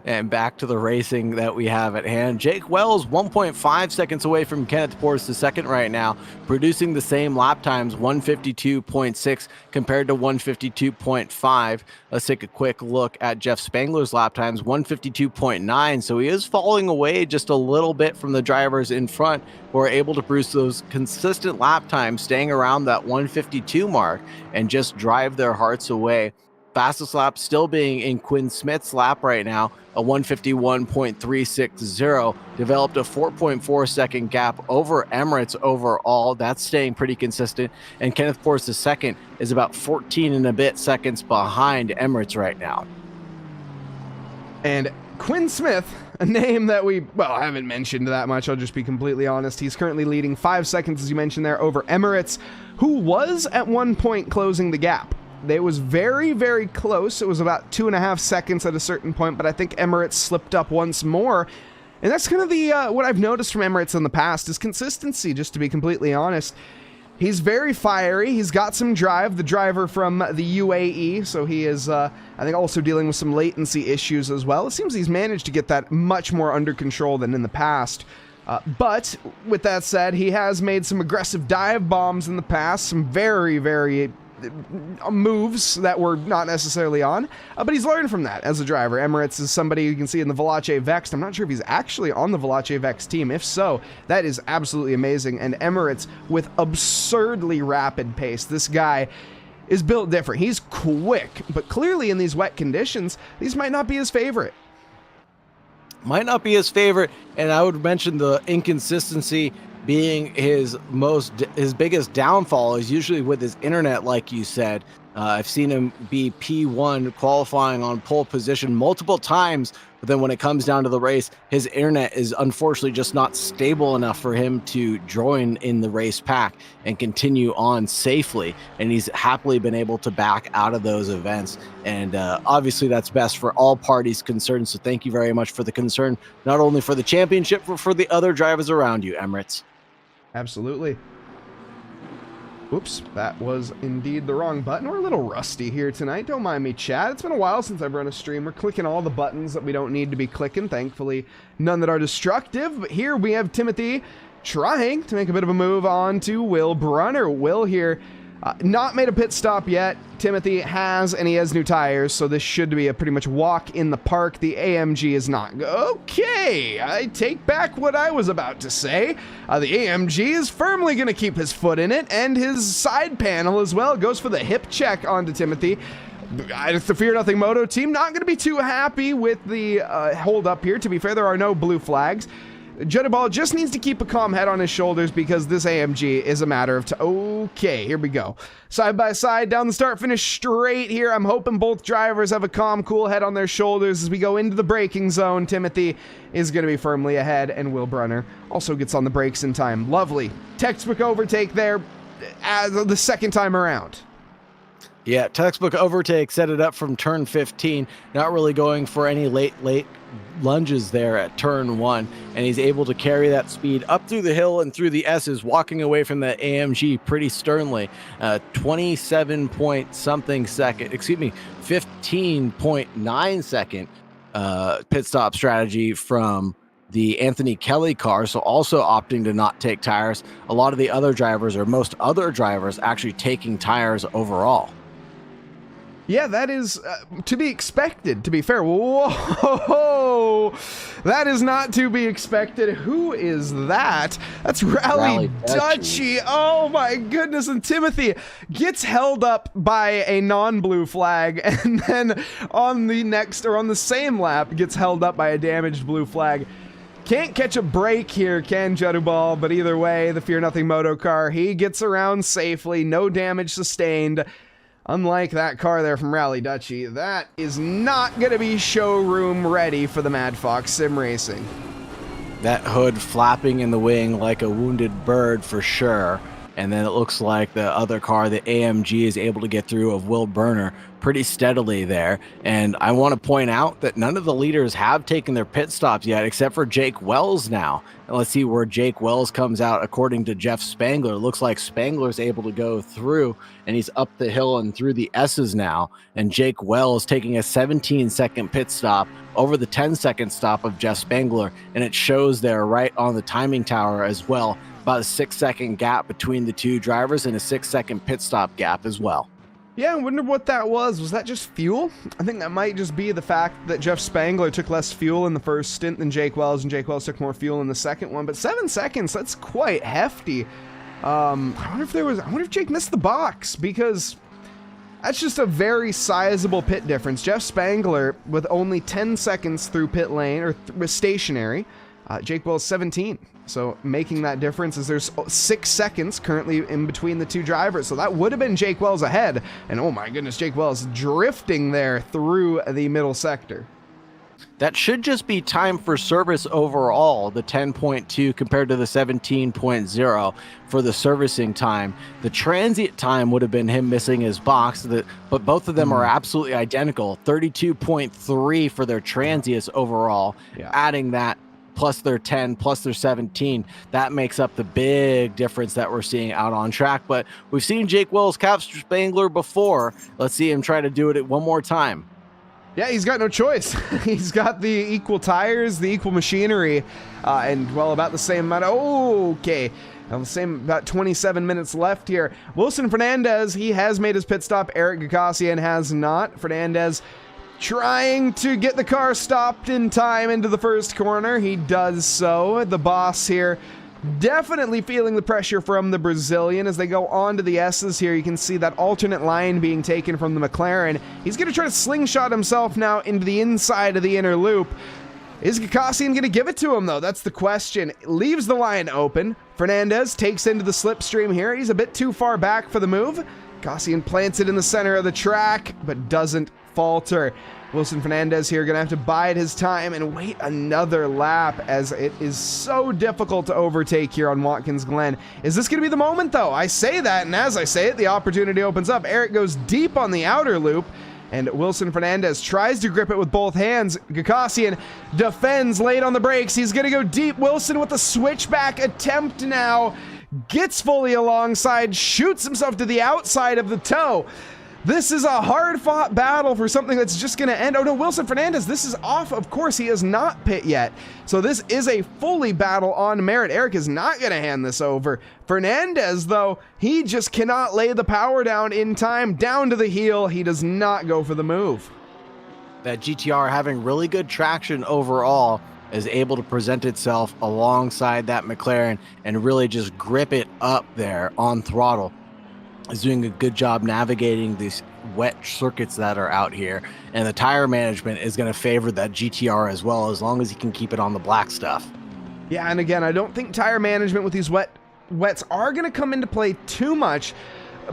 And back to the racing that we have at hand. Jake Wells 1.5 seconds away from Kenneth Porce II right now, producing the same lap times, 152.6 compared to 152.5. Let's take a quick look at Jeff Spangler's lap times, 152.9. So he is falling away just a little bit from the drivers in front who are able to produce those consistent lap times, staying around that 152 mark and just drive their hearts away. Fastest lap still being in Quinn Smith's lap right now, a 151.360. Developed a 4.4 second gap over Emirates overall. That's staying pretty consistent. And Kenneth Porce II is about 14 and a bit seconds behind Emirates right now. And Quinn Smith, a name that I haven't mentioned that much, I'll just be completely honest. He's currently leading 5 seconds, as you mentioned there, over Emirates, who was at one point closing the gap. It was very, very close. It was about 2.5 seconds at a certain point, but I think Emirates slipped up once more. And that's kind of what I've noticed from Emirates in the past is consistency, just to be completely honest. He's very fiery. He's got some drive, the driver from the UAE, so he is, I think, also dealing with some latency issues as well. It seems he's managed to get that much more under control than in the past. But with that said, he has made some aggressive dive bombs in the past, some very, very moves that were not necessarily on, but he's learned from that as a driver. Emirates is somebody you can see in the Veloce Vext. I'm not sure if he's actually on the Veloce Vext team. If so, that is absolutely amazing. And Emirates with absurdly rapid pace. This guy is built different. He's quick, but clearly in these wet conditions, these might not be his favorite. Might not be his favorite, and I would mention the inconsistency being his biggest downfall is usually with his internet, like you said. I've seen him be P1 qualifying on pole position multiple times, but then when it comes down to the race, his internet is unfortunately just not stable enough for him to join in the race pack and continue on safely. And he's happily been able to back out of those events. And obviously that's best for all parties concerned. So thank you very much for the concern, not only for the championship, but for the other drivers around you, Emirates. Absolutely. Oops, that was indeed the wrong button. We're a little rusty here tonight. Don't mind me, chat. It's been a while since I've run a stream. We're clicking all the buttons that we don't need to be clicking. Thankfully, none that are destructive. But here we have Timothy trying to make a bit of a move on to Will Brunner. Will here Not made a pit stop yet. Timothy has, and he has new tires, so this should be a pretty much walk in the park. The AMG is not. Okay, I take back what I was about to say. The AMG is firmly going to keep his foot in it, and his side panel as well goes for the hip check onto Timothy. The Fear Nothing Moto team not going to be too happy with the hold up here. To be fair, there are no blue flags. Judiball just needs to keep a calm head on his shoulders because this AMG is a matter of okay, here we go. Side by side, down the start finish straight here. I'm hoping both drivers have a calm, cool head on their shoulders as we go into the braking zone. Timothy is going to be firmly ahead, and Will Brunner also gets on the brakes in time. Lovely. Textbook overtake there as the second time around. Yeah, textbook overtake, set it up from turn 15, not really going for any late lunges there at turn 1, and he's able to carry that speed up through the hill and through the S's, walking away from the AMG pretty sternly. 27 point something second, 15.9 second pit stop strategy from the Anthony Kelly car, so also opting to not take tires. A lot of the other drivers, or most other drivers, actually taking tires overall. Yeah, that is to be expected, to be fair. Whoa, that is not to be expected. Who is that? That's Rally Dutchy. Oh my goodness, and Timothy gets held up by a non-blue flag, and then on the next, or on the same lap, gets held up by a damaged blue flag. Can't catch a break here, can Judubal, but either way, the Fear Nothing Moto car, he gets around safely, no damage sustained. Unlike that car there from Rally Dutchy, that is not going to be showroom ready for the Mad Fox Sim Racing. That hood flapping in the wing like a wounded bird for sure. And then it looks like the other car, the AMG, is able to get through of Will Brunner pretty steadily there. And I want to point out that none of the leaders have taken their pit stops yet, except for Jake Wells now. And let's see where Jake Wells comes out according to Jeff Spangler. It looks like Spangler's able to go through, and he's up the hill and through the S's now. And Jake Wells taking a 17-second pit stop over the 10-second stop of Jeff Spangler. And it shows there right on the timing tower as well, about a 6-second gap between the two drivers and a 6-second pit stop gap as well. Yeah, I wonder what that was. Was that just fuel? I think that might just be the fact that Jeff Spangler took less fuel in the first stint than Jake Wells, and Jake Wells took more fuel in the second one. But 7 seconds, that's quite hefty. I wonder if Jake missed the box, because that's just a very sizable pit difference. Jeff Spangler with only 10 seconds through pit lane, or stationary. Jake Wells 17. So making that difference is there's 6 seconds currently in between the two drivers. So that would have been Jake Wells ahead. And oh my goodness, Jake Wells drifting there through the middle sector. That should just be time for service overall, the 10.2 compared to the 17.0 for the servicing time. The transient time would have been him missing his box, but both of them are absolutely identical. 32.3 for their transients overall. Yeah. Adding that plus their 10, plus their 17, that makes up the big difference that we're seeing out on track. But we've seen Jake Wells capture Spangler before. Let's see him try to do it one more time. Yeah, he's got no choice. He's got the equal tires, the equal machinery, and, well, about the same amount. Okay. The same, about 27 minutes left here. Wilson Fernandez, he has made his pit stop. Eric Gakassian has not. Fernandez trying to get the car stopped in time into the first corner. He does so. The boss here definitely feeling the pressure from the Brazilian as they go on to the S's here. You can see that alternate line being taken from the McLaren. He's going to try to slingshot himself now into the inside of the inner loop. Is Gakassian going to give it to him, though? That's the question. Leaves the line open. Fernandez takes into the slipstream here. He's a bit too far back for the move. Gakassian plants it in the center of the track, but doesn't falter. Wilson Fernandez here going to have to bide his time and wait another lap, as it is so difficult to overtake here on Watkins Glen. Is this going to be the moment, though? I say that, and as I say it, the opportunity opens up. Eric goes deep on the outer loop, and Wilson Fernandez tries to grip it with both hands. Gakassian defends late on the brakes. He's going to go deep. Wilson with a switchback attempt now. Gets fully alongside, shoots himself to the outside of the toe. This is a hard-fought battle for something that's just going to end. Oh, no, Wilson Fernandez, this is off. Of course, he has not pit yet. So this is a fully battle on merit. Eric is not going to hand this over. Fernandez, though, he just cannot lay the power down in time. Down to the heel. He does not go for the move. That GTR, having really good traction overall, is able to present itself alongside that McLaren and really just grip it up there on throttle. Is doing a good job navigating these wet circuits that are out here, and the tire management is going to favor that GTR as well, as long as he can keep it on the black stuff. Yeah, and again, I don't think tire management with these wets are going to come into play too much,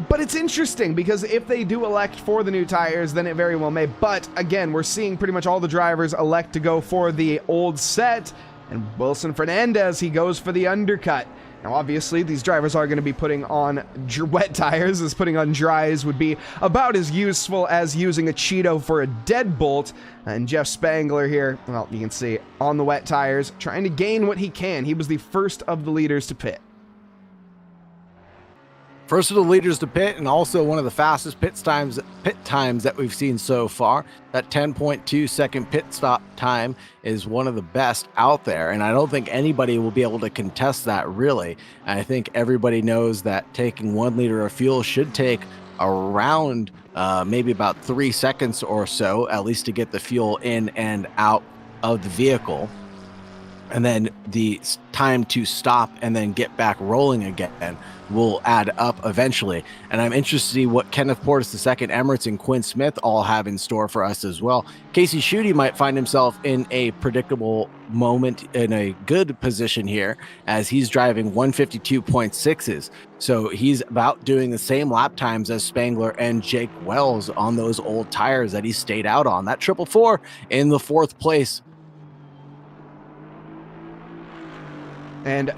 but it's interesting because if they do elect for the new tires, then it very well may. But again, we're seeing pretty much all the drivers elect to go for the old set, and Wilson Fernandez, he goes for the undercut. Now, obviously, these drivers are going to be putting on wet tires, as putting on dries would be about as useful as using a Cheeto for a deadbolt. And Jeff Spangler here, well, you can see, on the wet tires, trying to gain what he can. He was the first of the leaders to pit. First of the leaders to pit, and also one of the fastest pit times that we've seen so far. That 10.2 second pit stop time is one of the best out there, and I don't think anybody will be able to contest that, really. And I think everybody knows that taking 1 liter of fuel should take around maybe about 3 seconds or so, at least to get the fuel in and out of the vehicle. And then the time to stop and then get back rolling again will add up eventually. And I'm interested to see what Kenneth Portis II, Emirates, and Quinn Smith all have in store for us as well. Casey Schutte might find himself in a predictable moment, in a good position here, as he's driving 152.6s. So he's about doing the same lap times as Spangler and Jake Wells on those old tires that he stayed out on. That 444 in the 4th place. And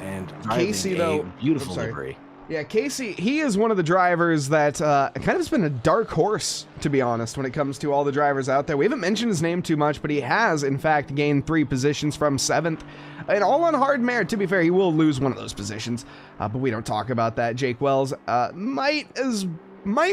Casey, though, beautiful livery. Yeah, Casey, he is one of the drivers that kind of has been a dark horse, to be honest, when it comes to all the drivers out there. We haven't mentioned his name too much, but he has, in fact, gained 3 positions from 7th. And all on hard merit. To be fair, he will lose one of those positions, but we don't talk about that. Jake Wells might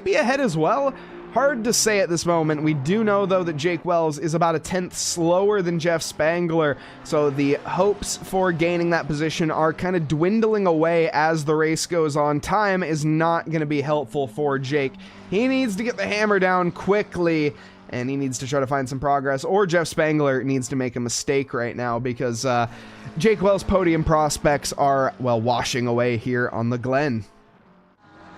be ahead as well. Hard to say at this moment. We do know, though, that Jake Wells is about a 10th slower than Jeff Spangler, so the hopes for gaining that position are kind of dwindling away as the race goes on. Time is not going to be helpful for Jake. He needs to get the hammer down quickly, and he needs to try to find some progress, or Jeff Spangler needs to make a mistake right now, because Jake Wells' podium prospects are, well, washing away here on the Glen.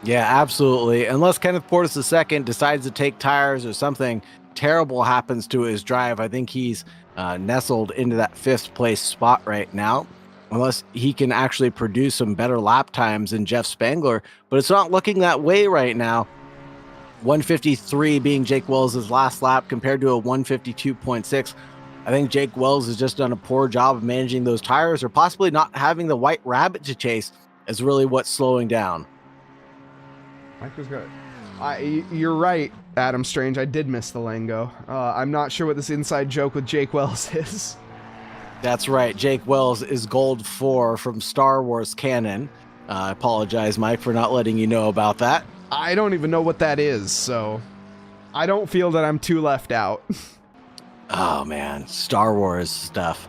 Yeah, absolutely. Unless Kenneth Portis II decides to take tires or something terrible happens to his drive, I think he's nestled into that 5th place spot right now. Unless he can actually produce some better lap times than Jeff Spangler, but it's not looking that way right now. 153 being Jake Wells' last lap compared to a 152.6. I think Jake Wells has just done a poor job of managing those tires, or possibly not having the white rabbit to chase is really what's slowing down. Mike was good. You're right, Adam Strange. I did miss the lingo. I'm not sure what this inside joke with Jake Wells is. That's right. Jake Wells is Gold 4 from Star Wars canon. I apologize, Mike, for not letting you know about that. I don't even know what that is, so I don't feel that I'm too left out. Oh, man. Star Wars stuff.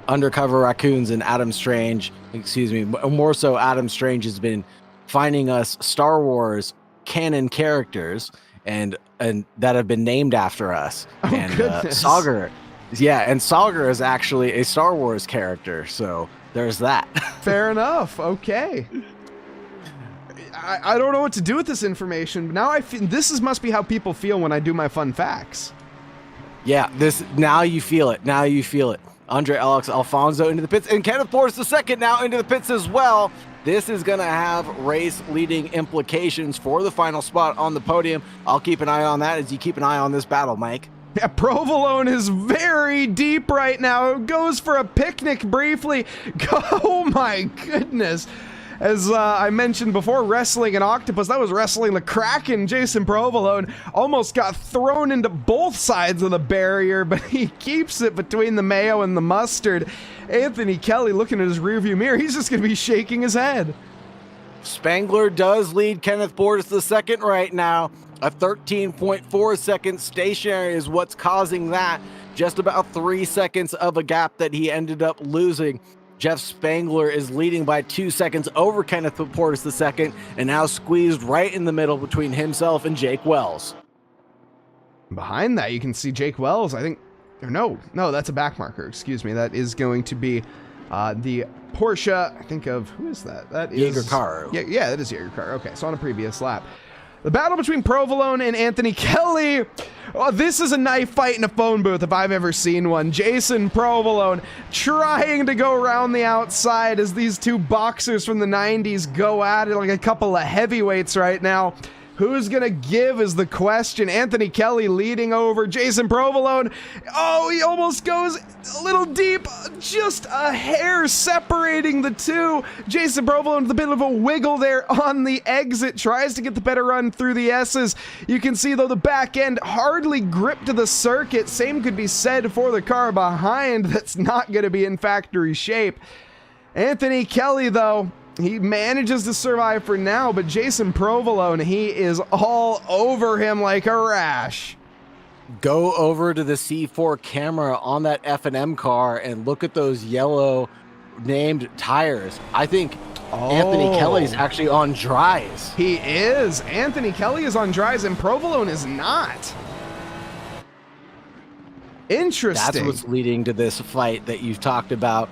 Undercover Raccoons and Adam Strange, more so Adam Strange has been finding us Star Wars canon characters and that have been named after us. Oh, and goodness. Saagar, and Saagar is actually a Star Wars character, so there's that. Fair enough. Okay. I don't know what to do with this information, but now I feel must be how people feel when I do my fun facts. Yeah, now you feel it. Now you feel it. Andre Alex Alfonso into the pits, and Kenneth Portis II now into the pits as well. This is going to have race-leading implications for the final spot on the podium. I'll keep an eye on that as you keep an eye on this battle, Mike. Yeah, Provolone is very deep right now. Goes for a picnic briefly. Oh my goodness. As I mentioned before, wrestling an octopus, that was wrestling the Kraken. Jason Provolone almost got thrown into both sides of the barrier, but he keeps it between the mayo and the mustard. Anthony Kelly looking at his rearview mirror, he's just going to be shaking his head. Spangler does lead Kenneth Portis II right now. A 13.4 second stationary is what's causing that. Just about 3 seconds of a gap that he ended up losing. Jeff Spangler is leading by 2 seconds over Kenneth Portis II, and now squeezed right in the middle between himself and Jake Wells. Behind that, you can see Jake Wells, I think, or no, that's a back marker, excuse me. That is going to be the Porsche, I think of, who is that? That is... Jaeger Carr. Yeah, that is Jaeger Carr. Okay, so on a previous lap. The battle between Provolone and Anthony Kelly. Oh, this is a knife fight in a phone booth if I've ever seen one. Jason Provolone trying to go around the outside as these two boxers from the 90s go at it like a couple of heavyweights right now. Who's gonna give is the question. Anthony Kelly leading over Jason Provolone. Oh, he almost goes a little deep, just a hair separating the two. Jason Provolone with a bit of a wiggle there on the exit, tries to get the better run through the S's. You can see though the back end hardly gripped to the circuit. Same could be said for the car behind that's not gonna be in factory shape. Anthony Kelly though, he manages to survive for now, but Jason Provolone, he is all over him like a rash. Go over to the C4 camera on that F&M car and look at those yellow named tires. I think Anthony Kelly's actually on dries. He is. Anthony Kelly is on dries and Provolone is not. Interesting. That's what's leading to this fight that you've talked about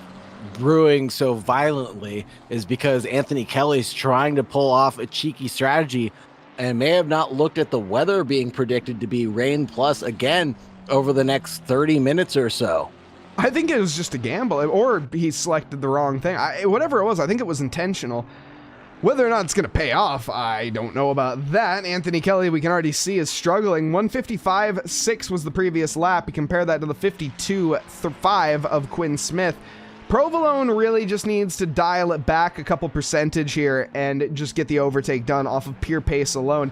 brewing so violently, is because Anthony Kelly's trying to pull off a cheeky strategy and may have not looked at the weather being predicted to be rain plus again over the next 30 minutes or so. I think it was just a gamble, or he selected the wrong thing. Whatever it was, I think it was intentional. Whether or not it's going to pay off, I don't know about that. Anthony Kelly, we can already see, is struggling. 155.6 was the previous lap. You compare that to the 52.5 of Quinn Smith. Provolone really just needs to dial it back a couple percentage here and just get the overtake done off of pure pace alone.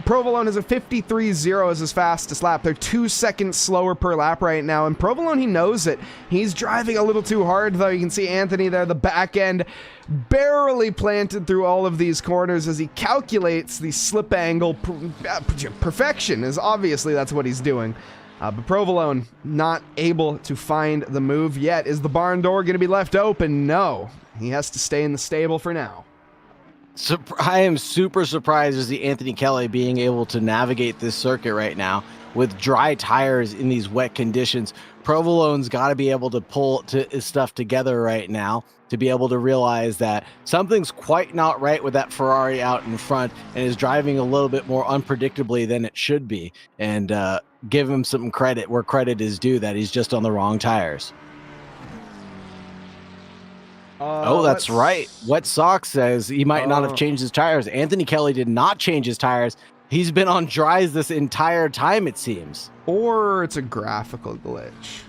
Provolone is a 53.0 as his fastest lap. They're 2 seconds slower per lap right now, and Provolone, he knows it. He's driving a little too hard, though. You can see Anthony there, the back end, barely planted through all of these corners as he calculates the slip angle. Perfection is obviously that's what he's doing. But Provolone not able to find the move yet. Is the barn door going to be left open? No. He has to stay in the stable for now. I am super surprised to see Anthony Kelly being able to navigate this circuit right now with dry tires in these wet conditions. Provolone's got to be able to pull his stuff together right now to be able to realize that something's quite not right with that Ferrari out in front and is driving a little bit more unpredictably than it should be. And give him some credit where credit is due, that he's just on the wrong tires. Oh, that's right. Wet Sock says he might not have changed his tires. Anthony Kelly did not change his tires. He's been on dries this entire time, it seems. Or it's a graphical glitch.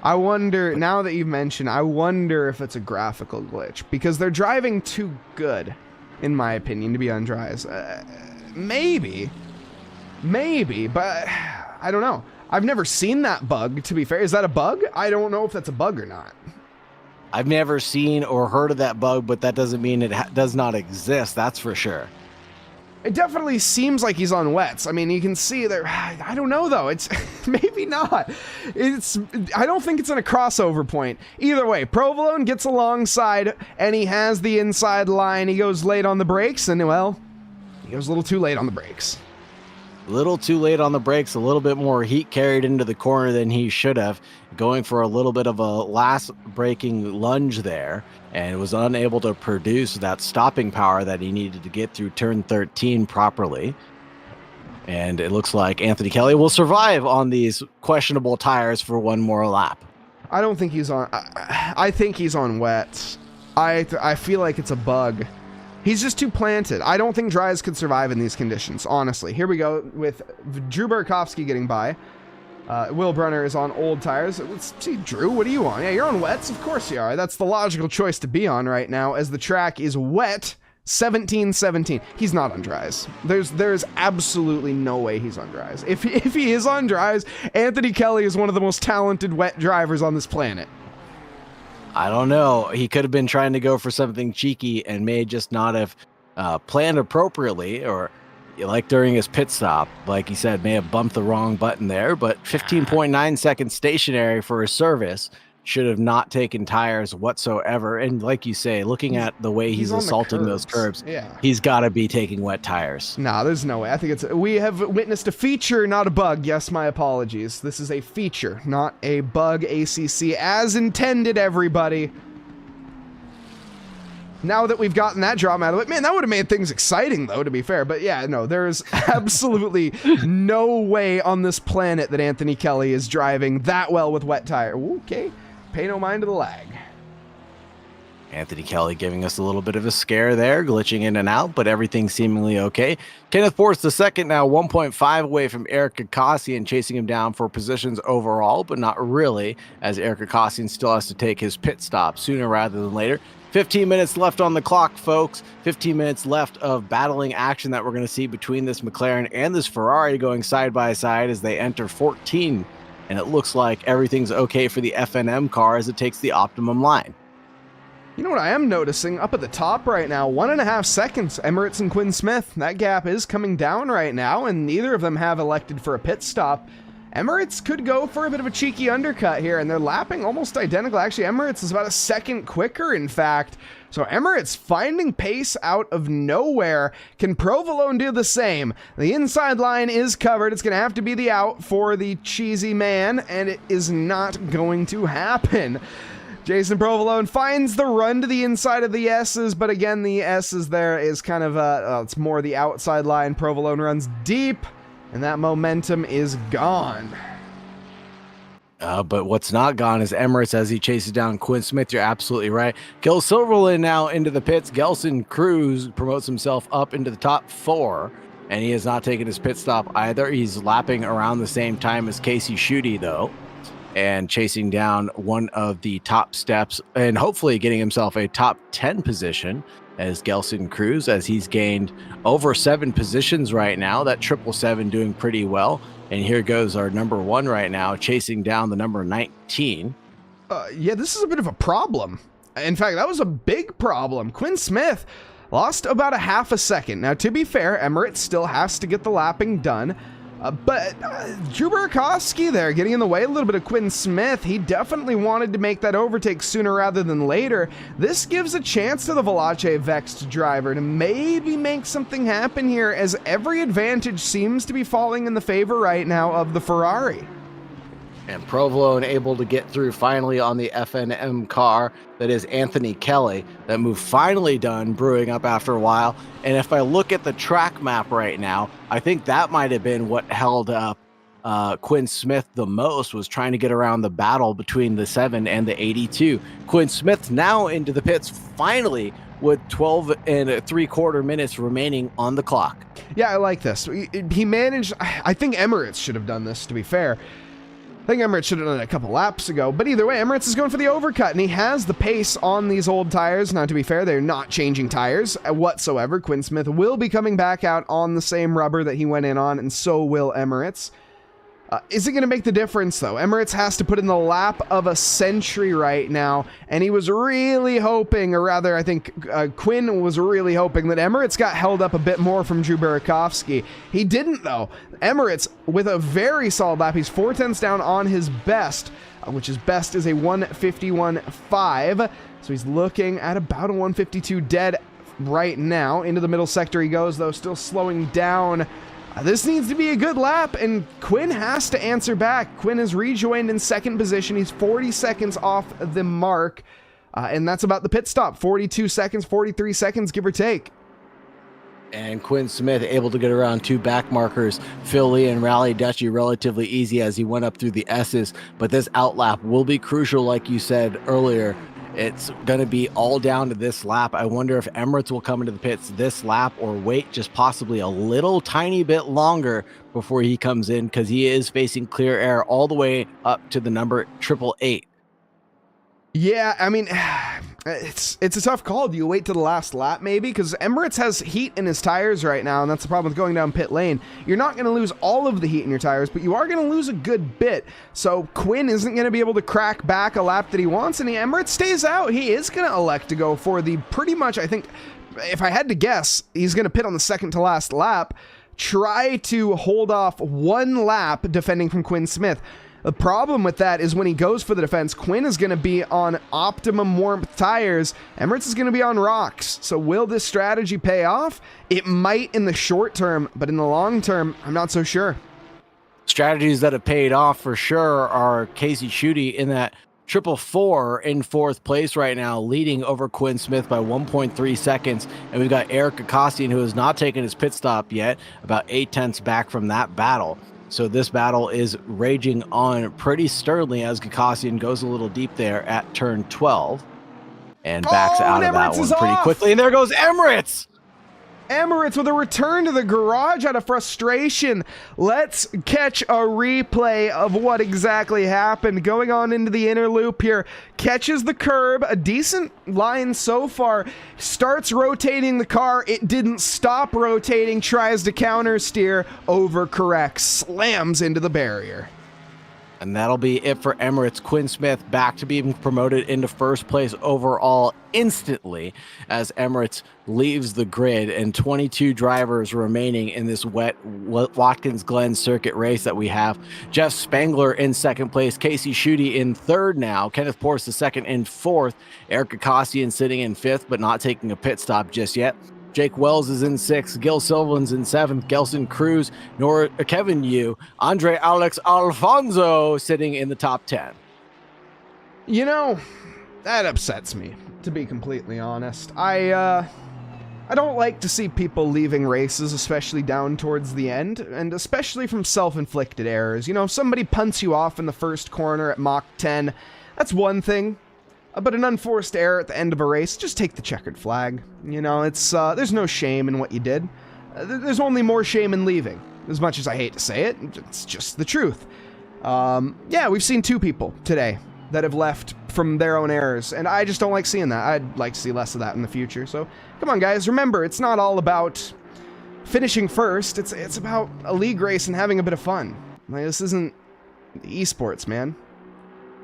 I wonder, now that you've mentioned, I wonder if it's a graphical glitch, because they're driving too good, in my opinion, to be on dries. Maybe, but I don't know. I've never seen that bug, to be fair. Is that a bug? I don't know if that's a bug or not. I've never seen or heard of that bug, but that doesn't mean it does not exist, that's for sure. It definitely seems like he's on wets. I mean, you can see there. I don't know, though. It's maybe not. I don't think it's in a crossover point. Either way, Provolone gets alongside, and he has the inside line. He goes late on the brakes, and, well, he goes a little too late on the brakes. A little too late on the brakes, a little bit more heat carried into the corner than he should have, going for a little bit of a last braking lunge there, and was unable to produce that stopping power that he needed to get through turn 13 properly. And it looks like Anthony Kelly will survive on these questionable tires for one more lap. I don't think he's on. I think he's on wets. I feel like it's a bug. He's just too planted. I don't think dries could survive in these conditions, honestly. Here we go with Drew Burakovsky getting by. Will Brunner is on old tires. Let's see, Drew, what are you on? Yeah, you're on wets? Of course you are. That's the logical choice to be on right now, as the track is wet. 17-17. He's not on dries. There's absolutely no way he's on dries. If he is on dries, Anthony Kelly is one of the most talented wet drivers on this planet. I don't know. He could have been trying to go for something cheeky and may just not have planned appropriately, or like during his pit stop, like he said, may have bumped the wrong button there, but 15.9 seconds stationary for his service. Should have not taken tires whatsoever. And like you say, looking at the way he's assaulting those curbs, he's got to be taking wet tires. Nah, there's no way. I think we have witnessed a feature, not a bug. Yes, my apologies. This is a feature, not a bug. ACC as intended, everybody. Now that we've gotten that drama out of it, man, that would have made things exciting, though, to be fair. But yeah, no, there's absolutely no way on this planet that Anthony Kelly is driving that well with wet tire. Okay, pay no mind to the lag. Anthony Kelly giving us a little bit of a scare there, glitching in and out, but everything seemingly okay. Kenneth Force the second now 1.5 away from Eric Kakasian, chasing him down for positions overall, but not really, as Eric Kakasian still has to take his pit stop sooner rather than later. 15 minutes left on the clock, folks. 15 minutes left of battling action that we're going to see between this McLaren and this Ferrari going side by side as they enter 14. And it looks like everything's okay for the FNM car as it takes the optimum line. You know what I am noticing up at the top right now? 1.5 seconds, Emirates and Quinn Smith. That gap is coming down right now, and neither of them have elected for a pit stop. Emirates could go for a bit of a cheeky undercut here, and they're lapping almost identical. Actually, Emirates is about a second quicker, in fact. So Emirates finding pace out of nowhere. Can Provolone do the same? The inside line is covered. It's going to have to be the out for the cheesy man, and it is not going to happen. Jason Provolone finds the run to the inside of the S's, but again, the S's there is kind of it's more the outside line. Provolone runs deep, and that momentum is gone. But what's not gone is Emirates as he chases down Quinn Smith. You're absolutely right. Gil Silverland now into the pits. Gelson Cruz promotes himself up into the top 4, and he has not taken his pit stop either. He's lapping around the same time as Casey Schutte, though, and chasing down one of the top steps and hopefully getting himself a top 10 position as Gelson Cruz, as he's gained over 7 positions right now. That 777 doing pretty well. And here goes our number 1 right now, chasing down the number 19. Yeah, this is a bit of a problem. In fact, that was a big problem. Quinn Smith lost about a half a second. Now, to be fair, Emirates still has to get the lapping done. But Drew Burakovsky there getting in the way a little bit of Quinn Smith. He definitely wanted to make that overtake sooner rather than later. This gives a chance to the Veloce Vexed driver to maybe make something happen here, as every advantage seems to be falling in the favor right now of the Ferrari. And Provolone able to get through finally on the FNM car. That is Anthony Kelly. That move finally done, brewing up after a while. And if I look at the track map right now, I think that might have been what held up Quinn Smith the most, was trying to get around the battle between the 7 and the 82. Quinn Smith now into the pits finally with 12 3/4 minutes remaining on the clock. Yeah, I like this. He managed, I think Emirates should have done this, to be fair. I think Emirates should have done it a couple laps ago, but either way, Emirates is going for the overcut, and he has the pace on these old tires. Now, to be fair, they're not changing tires whatsoever. Quinn Smith will be coming back out on the same rubber that he went in on, and so will Emirates. Is it going to make the difference, though? Emirates has to put in the lap of a century right now, and he was really hoping, or rather, I think Quinn was really hoping that Emirates got held up a bit more from Drew Burakovsky. He didn't, though. Emirates, with a very solid lap, he's 4/10 down on his best, which his best is a 151.5, so he's looking at about a 152 dead right now. Into the middle sector he goes, though, still slowing down. This needs to be a good lap, and Quinn has to answer back. Quinn is rejoined in second position. He's 40 seconds off the mark, and that's about the pit stop. 42 seconds, 43 seconds, give or take. And Quinn Smith able to get around 2 back markers, Phil Lee and Rally Dutchy, relatively easy as he went up through the S's. But this outlap will be crucial, like you said earlier. It's going to be all down to this lap. I wonder if Emirates will come into the pits this lap or wait just possibly a little tiny bit longer before he comes in, because he is facing clear air all the way up to the number 888. Yeah, I mean, it's a tough call. Do you wait to the last lap maybe? Because Emirates has heat in his tires right now, and that's the problem with going down pit lane. You're not going to lose all of the heat in your tires, but you are going to lose a good bit. So Quinn isn't going to be able to crack back a lap that he wants, and the Emirates stays out. He is going to elect to go for the pretty much, I think, if I had to guess, he's going to pit on the second to last lap. try to hold off one lap defending from Quinn Smith. The problem with that is when he goes for the defense, Quinn is going to be on optimum warmth tires. Emirates is going to be on rocks. So will this strategy pay off? It might in the short term, but in the long term, I'm not so sure. Strategies that have paid off for sure are Casey Schutte in that 444 in fourth place right now, leading over Quinn Smith by 1.3 seconds. And we've got Eric Kakasian, who has not taken his pit stop yet, about 8/10 back from that battle. So this battle is raging on pretty sternly as Kakasian goes a little deep there at turn 12 and backs out of that one pretty quickly. And there goes Emirates. Emirates with a return to the garage out of frustration. Let's catch a replay of what exactly happened. Going on into the inner loop here. Catches the curb. A decent line so far. Starts rotating the car. It didn't stop rotating. Tries to counter steer. Overcorrects. Slams into the barrier. And that'll be it for Emirates. Quinn Smith back to being promoted into first place overall instantly as Emirates leaves the grid, and 22 drivers remaining in this wet Watkins Glen circuit race that we have. Jeff Spangler in second place, Casey Schutte in third now, Kenneth Porce the second in fourth, Eric Kakasian sitting in fifth but not taking a pit stop just yet. Jake Wells is in sixth, Gil Sylvan's in seventh, Gelson Cruz, nor Kevin Yu, Andre Alex Alfonso sitting in the top 10. You know, that upsets me, to be completely honest. I don't like to see people leaving races, especially down towards the end, and especially from self-inflicted errors. You know, if somebody punts you off in the first corner at Mach 10, that's one thing. But an unforced error at the end of a race, just take the checkered flag. You know, it's there's no shame in what you did. There's only more shame in leaving. As much as I hate to say it, it's just the truth. Yeah, we've seen 2 people today that have left from their own errors, and I just don't like seeing that. I'd like to see less of that in the future. So, come on, guys. Remember, it's not all about finishing first. It's about a league race and having a bit of fun. Like, this isn't esports, man.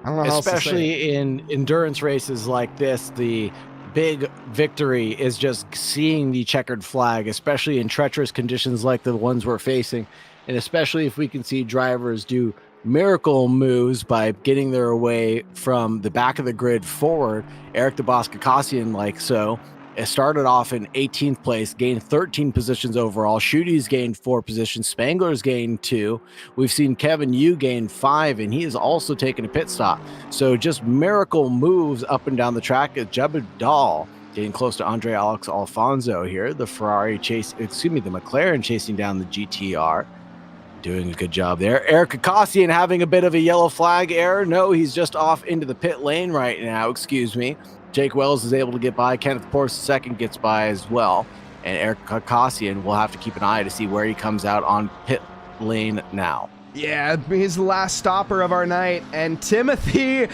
I don't know how Especially in endurance races like this, the big victory is just seeing the checkered flag, especially in treacherous conditions like the ones we're facing. And especially if we can see drivers do miracle moves by getting their way from the back of the grid forward. Eric the Boss Kakasian, like so, it started off in 18th place, gained 13 positions overall. Schutte's gained 4 positions. Spangler's gained 2. We've seen Kevin Yu gain 5, and he has also taken a pit stop. So just miracle moves up and down the track. Jebba Dahl getting close to Andre Alex Alfonso here. The McLaren chasing down the GTR. Doing a good job there. Eric Kakasian having a bit of a yellow flag error. No, he's just off into the pit lane right now. Excuse me. Jake Wells is able to get by. Kenneth Porce II gets by as well. And Eric Kakasian will have to keep an eye to see where he comes out on pit lane now. Yeah, he's the last stopper of our night. And Timothy,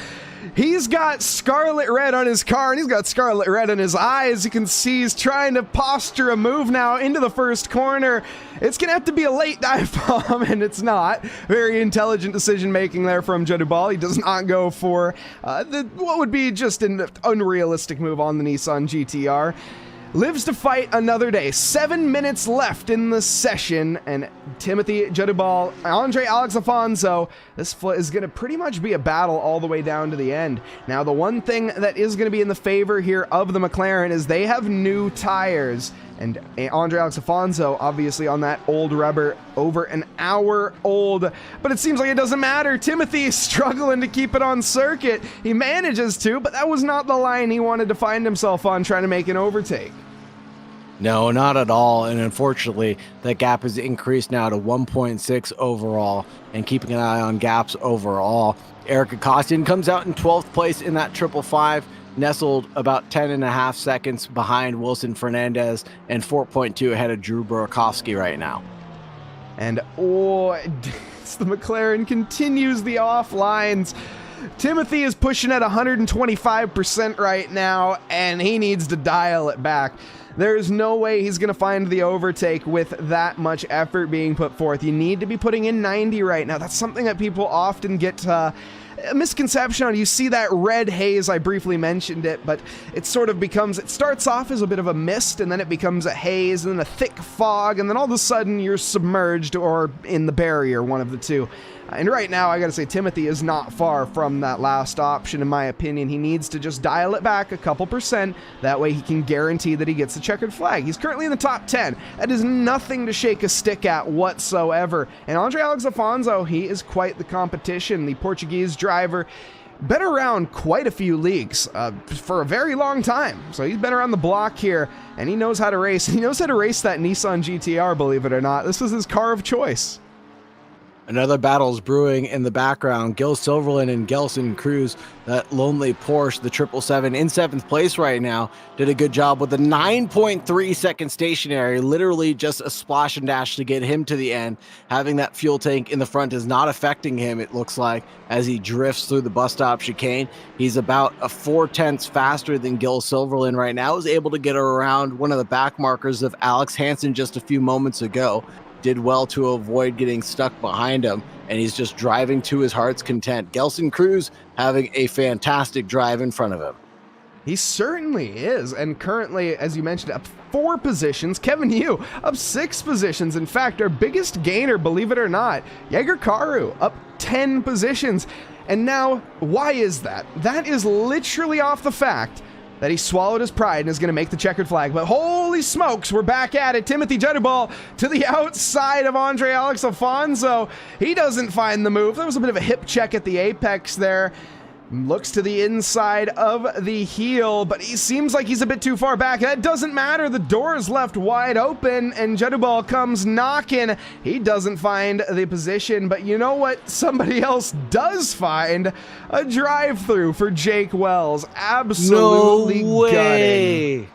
he's got scarlet red on his car, and he's got scarlet red in his eyes. You can see he's trying to posture a move now into the first corner. It's going to have to be a late dive bomb, and it's not. Very intelligent decision-making there from Jadubal. He does not go for what would be just an unrealistic move on the Nissan GTR. Lives to fight another day. 7 minutes left in the session, and Timothy Jadubal, Andre Alex Alfonso, this is going to pretty much be a battle all the way down to the end. Now, the one thing that is going to be in the favor here of the McLaren is they have new tires, and Andre Alex Alfonso, obviously on that old rubber, over an hour old, but it seems like it doesn't matter. Timothy is struggling to keep it on circuit. He manages to, but that was not the line he wanted to find himself on, trying to make an overtake. No, not at all. And unfortunately, that gap has increased now to 1.6 overall, and keeping an eye on gaps overall. Eric Kakasian comes out in 12th place in that 555, nestled about 10.5 seconds behind Wilson Fernandez and 4.2 ahead of Drew Burakovsky right now. And it's the McLaren continues the off lines. Timothy is pushing at 125% right now, and he needs to dial it back. There's no way he's going to find the overtake with that much effort being put forth. You need to be putting in 90 right now. That's something that people often get a misconception on, you see that red haze, I briefly mentioned it, but it sort of becomes, it starts off as a bit of a mist, and then it becomes a haze, and then a thick fog, and then all of a sudden you're submerged or in the barrier, one of the two. And right now, I gotta say, Timothy is not far from that last option, in my opinion. He needs to just dial it back a couple percent. That way he can guarantee that he gets the checkered flag. He's currently in the top 10. That is nothing to shake a stick at whatsoever. And Andre Alex Afonso, he is quite the competition. The Portuguese driver, been around quite a few leagues for a very long time. So he's been around the block here, and he knows how to race. He knows how to race that Nissan GTR, believe it or not. This was his car of choice. Another battle's brewing in the background. Gil Silverland and Gelson Cruz, that lonely Porsche, the 777 in 7th place right now, did a good job with a 9.3 second stationary, literally just a splash and dash to get him to the end. Having that fuel tank in the front is not affecting him, it looks like, as he drifts through the bus stop chicane. He's about a 4/10 faster than Gil Silverland right now. Is able to get around one of the back markers of Alex Hansen just a few moments ago. Did well to avoid getting stuck behind him, and he's just driving to his heart's content. Gelson Cruz having a fantastic drive in front of him. He certainly is, and currently, as you mentioned, up 4 positions. Kevin Yu up 6 positions. In fact, our biggest gainer, believe it or not, Jaeger Karu up 10 positions. And now, why is that? That is literally off the fact that he swallowed his pride and is going to make the checkered flag. But holy smokes, we're back at it. Timothy Judubal to the outside of Andre Alex Afonso. He doesn't find the move. There was a bit of a hip check at the apex there. Looks to the inside of the heel, but he seems like he's a bit too far back. That doesn't matter. The door is left wide open, and Judubal comes knocking. He doesn't find the position, but you know what? Somebody else does find a drive-through for Jake Wells. Absolutely gutting.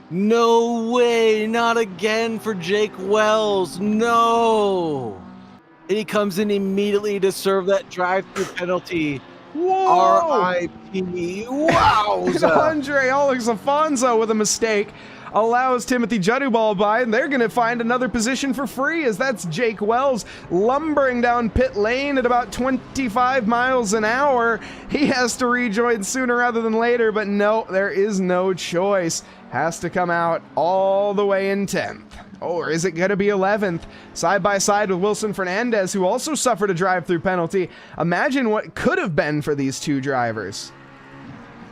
No way. Not again for Jake Wells. No. And he comes in immediately to serve that drive-through penalty. Whoa! R.I.P. Wow! Andre Alex Afonso with a mistake allows Timothy Judubal by, and they're going to find another position for free, as that's Jake Wells lumbering down pit lane at about 25 miles an hour. He has to rejoin sooner rather than later, but no, there is no choice. Has to come out all the way in 10th. Or is it going to be 11th? Side by side with Wilson Fernandez, who also suffered a drive-through penalty. Imagine what could have been for these two drivers.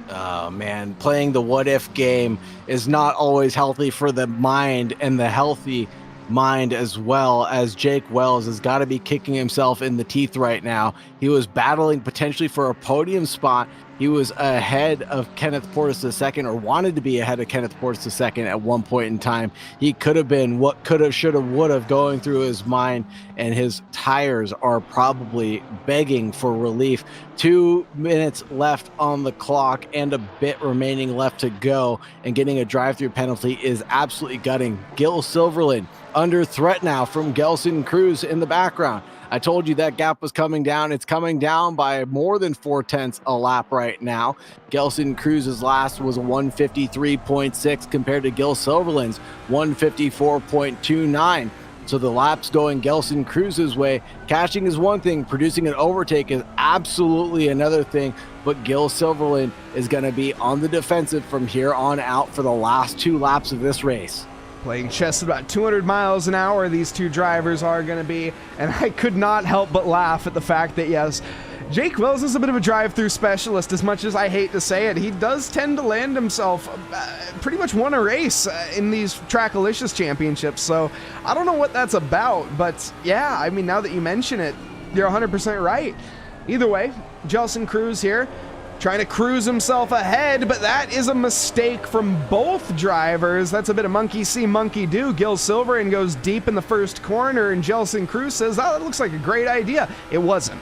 Oh, man. Playing the what-if game is not always healthy for the mind and the healthy mind as well, as Jake Wells has got to be kicking himself in the teeth right now. He was battling potentially for a podium spot. He was ahead of Kenneth Portis II, or wanted to be ahead of Kenneth Portis II at one point in time. He could have been what could have, should have, would have going through his mind, and his tires are probably begging for relief. 2 minutes left on the clock and a bit remaining left to go, and getting a drive-through penalty is absolutely gutting. Gil Silverland under threat now from Gelson Cruz in the background. I told you that gap was coming down. It's coming down by more than 4/10 a lap right now. Gelson Cruz's last was 153.6 compared to Gil Silverland's 154.29. So the laps going Gelson Cruz's way. Catching is one thing, producing an overtake is absolutely another thing. But Gil Silverland is going to be on the defensive from here on out for the last 2 laps of this race. Playing chess at about 200 miles an hour, these two drivers are going to be, and I could not help but laugh at the fact that, yes, Jake Wells is a bit of a drive-through specialist. As much as I hate to say it, he does tend to land himself pretty much won a race in these Trackalicious championships, so I don't know what that's about, but yeah, I mean, now that you mention it, you're 100% right. Either way, Gelson Cruz here, trying to cruise himself ahead, but that is a mistake from both drivers. That's a bit of monkey see, monkey do. Gil Silverland goes deep in the first corner, and Gelson Cruz says, oh, that looks like a great idea. It wasn't.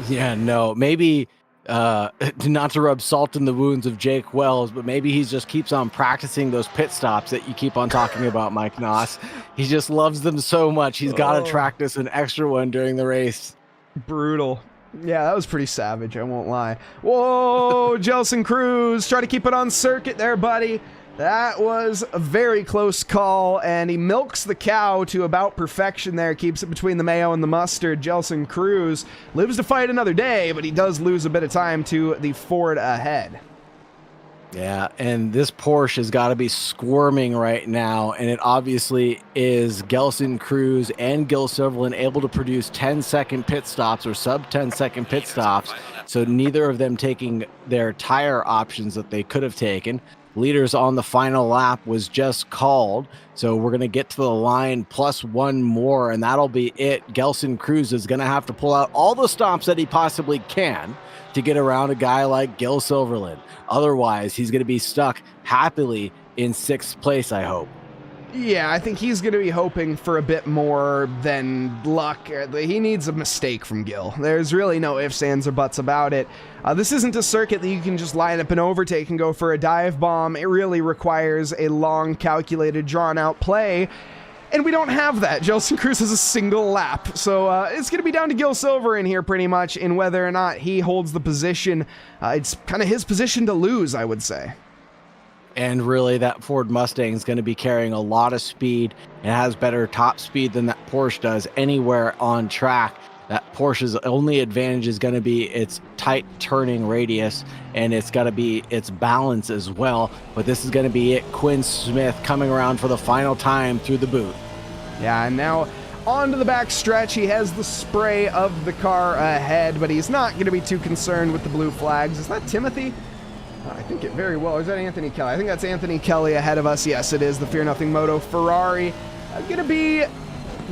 Yeah, no, maybe not to rub salt in the wounds of Jake Wells, but maybe he just keeps on practicing those pit stops that you keep on talking about, Mike Nause. He just loves them so much. He's got to practice an extra one during the race. Brutal. Yeah, that was pretty savage, I won't lie. Whoa, Gelson Cruz, try to keep it on circuit there, buddy. That was a very close call, and he milks the cow to about perfection there, keeps it between the mayo and the mustard. Gelson Cruz lives to fight another day, but he does lose a bit of time to the Ford ahead. Yeah, and this Porsche has got to be squirming right now, and it obviously is. Gelson Cruz and Gil Silverland able to produce 10-second pit stops or sub 10-second pit stops, so neither of them taking their tire options that they could have taken. Leaders on the final lap was just called, so we're going to get to the line plus one more, and that'll be it. Gelson Cruz is going to have to pull out all the stops that he possibly can to get around a guy like Gil Silverland. Otherwise, he's going to be stuck happily in 6th place, I hope. Yeah, I think he's going to be hoping for a bit more than luck. He needs a mistake from Gil. There's really no ifs, ands, or buts about it. This isn't a circuit that you can just line up and overtake and go for a dive bomb. It really requires a long, calculated, drawn-out play. And we don't have that. Gelson Cruz has a single lap. So it's going to be down to Gil Silver in here pretty much in whether or not he holds the position. It's kind of his position to lose, I would say. And really, that Ford Mustang is going to be carrying a lot of speed and has better top speed than that Porsche does anywhere on track. That Porsche's only advantage is going to be its tight turning radius, and it's got to be its balance as well. But this is going to be it. Quinn Smith coming around for the final time through the boot. Yeah, and now onto the back stretch. He has the spray of the car ahead, but he's not going to be too concerned with the blue flags. Is that Timothy? I think it very well. Or is that Anthony Kelly? I think that's Anthony Kelly ahead of us. Yes, it is the Fear Nothing Moto Ferrari. Going to be,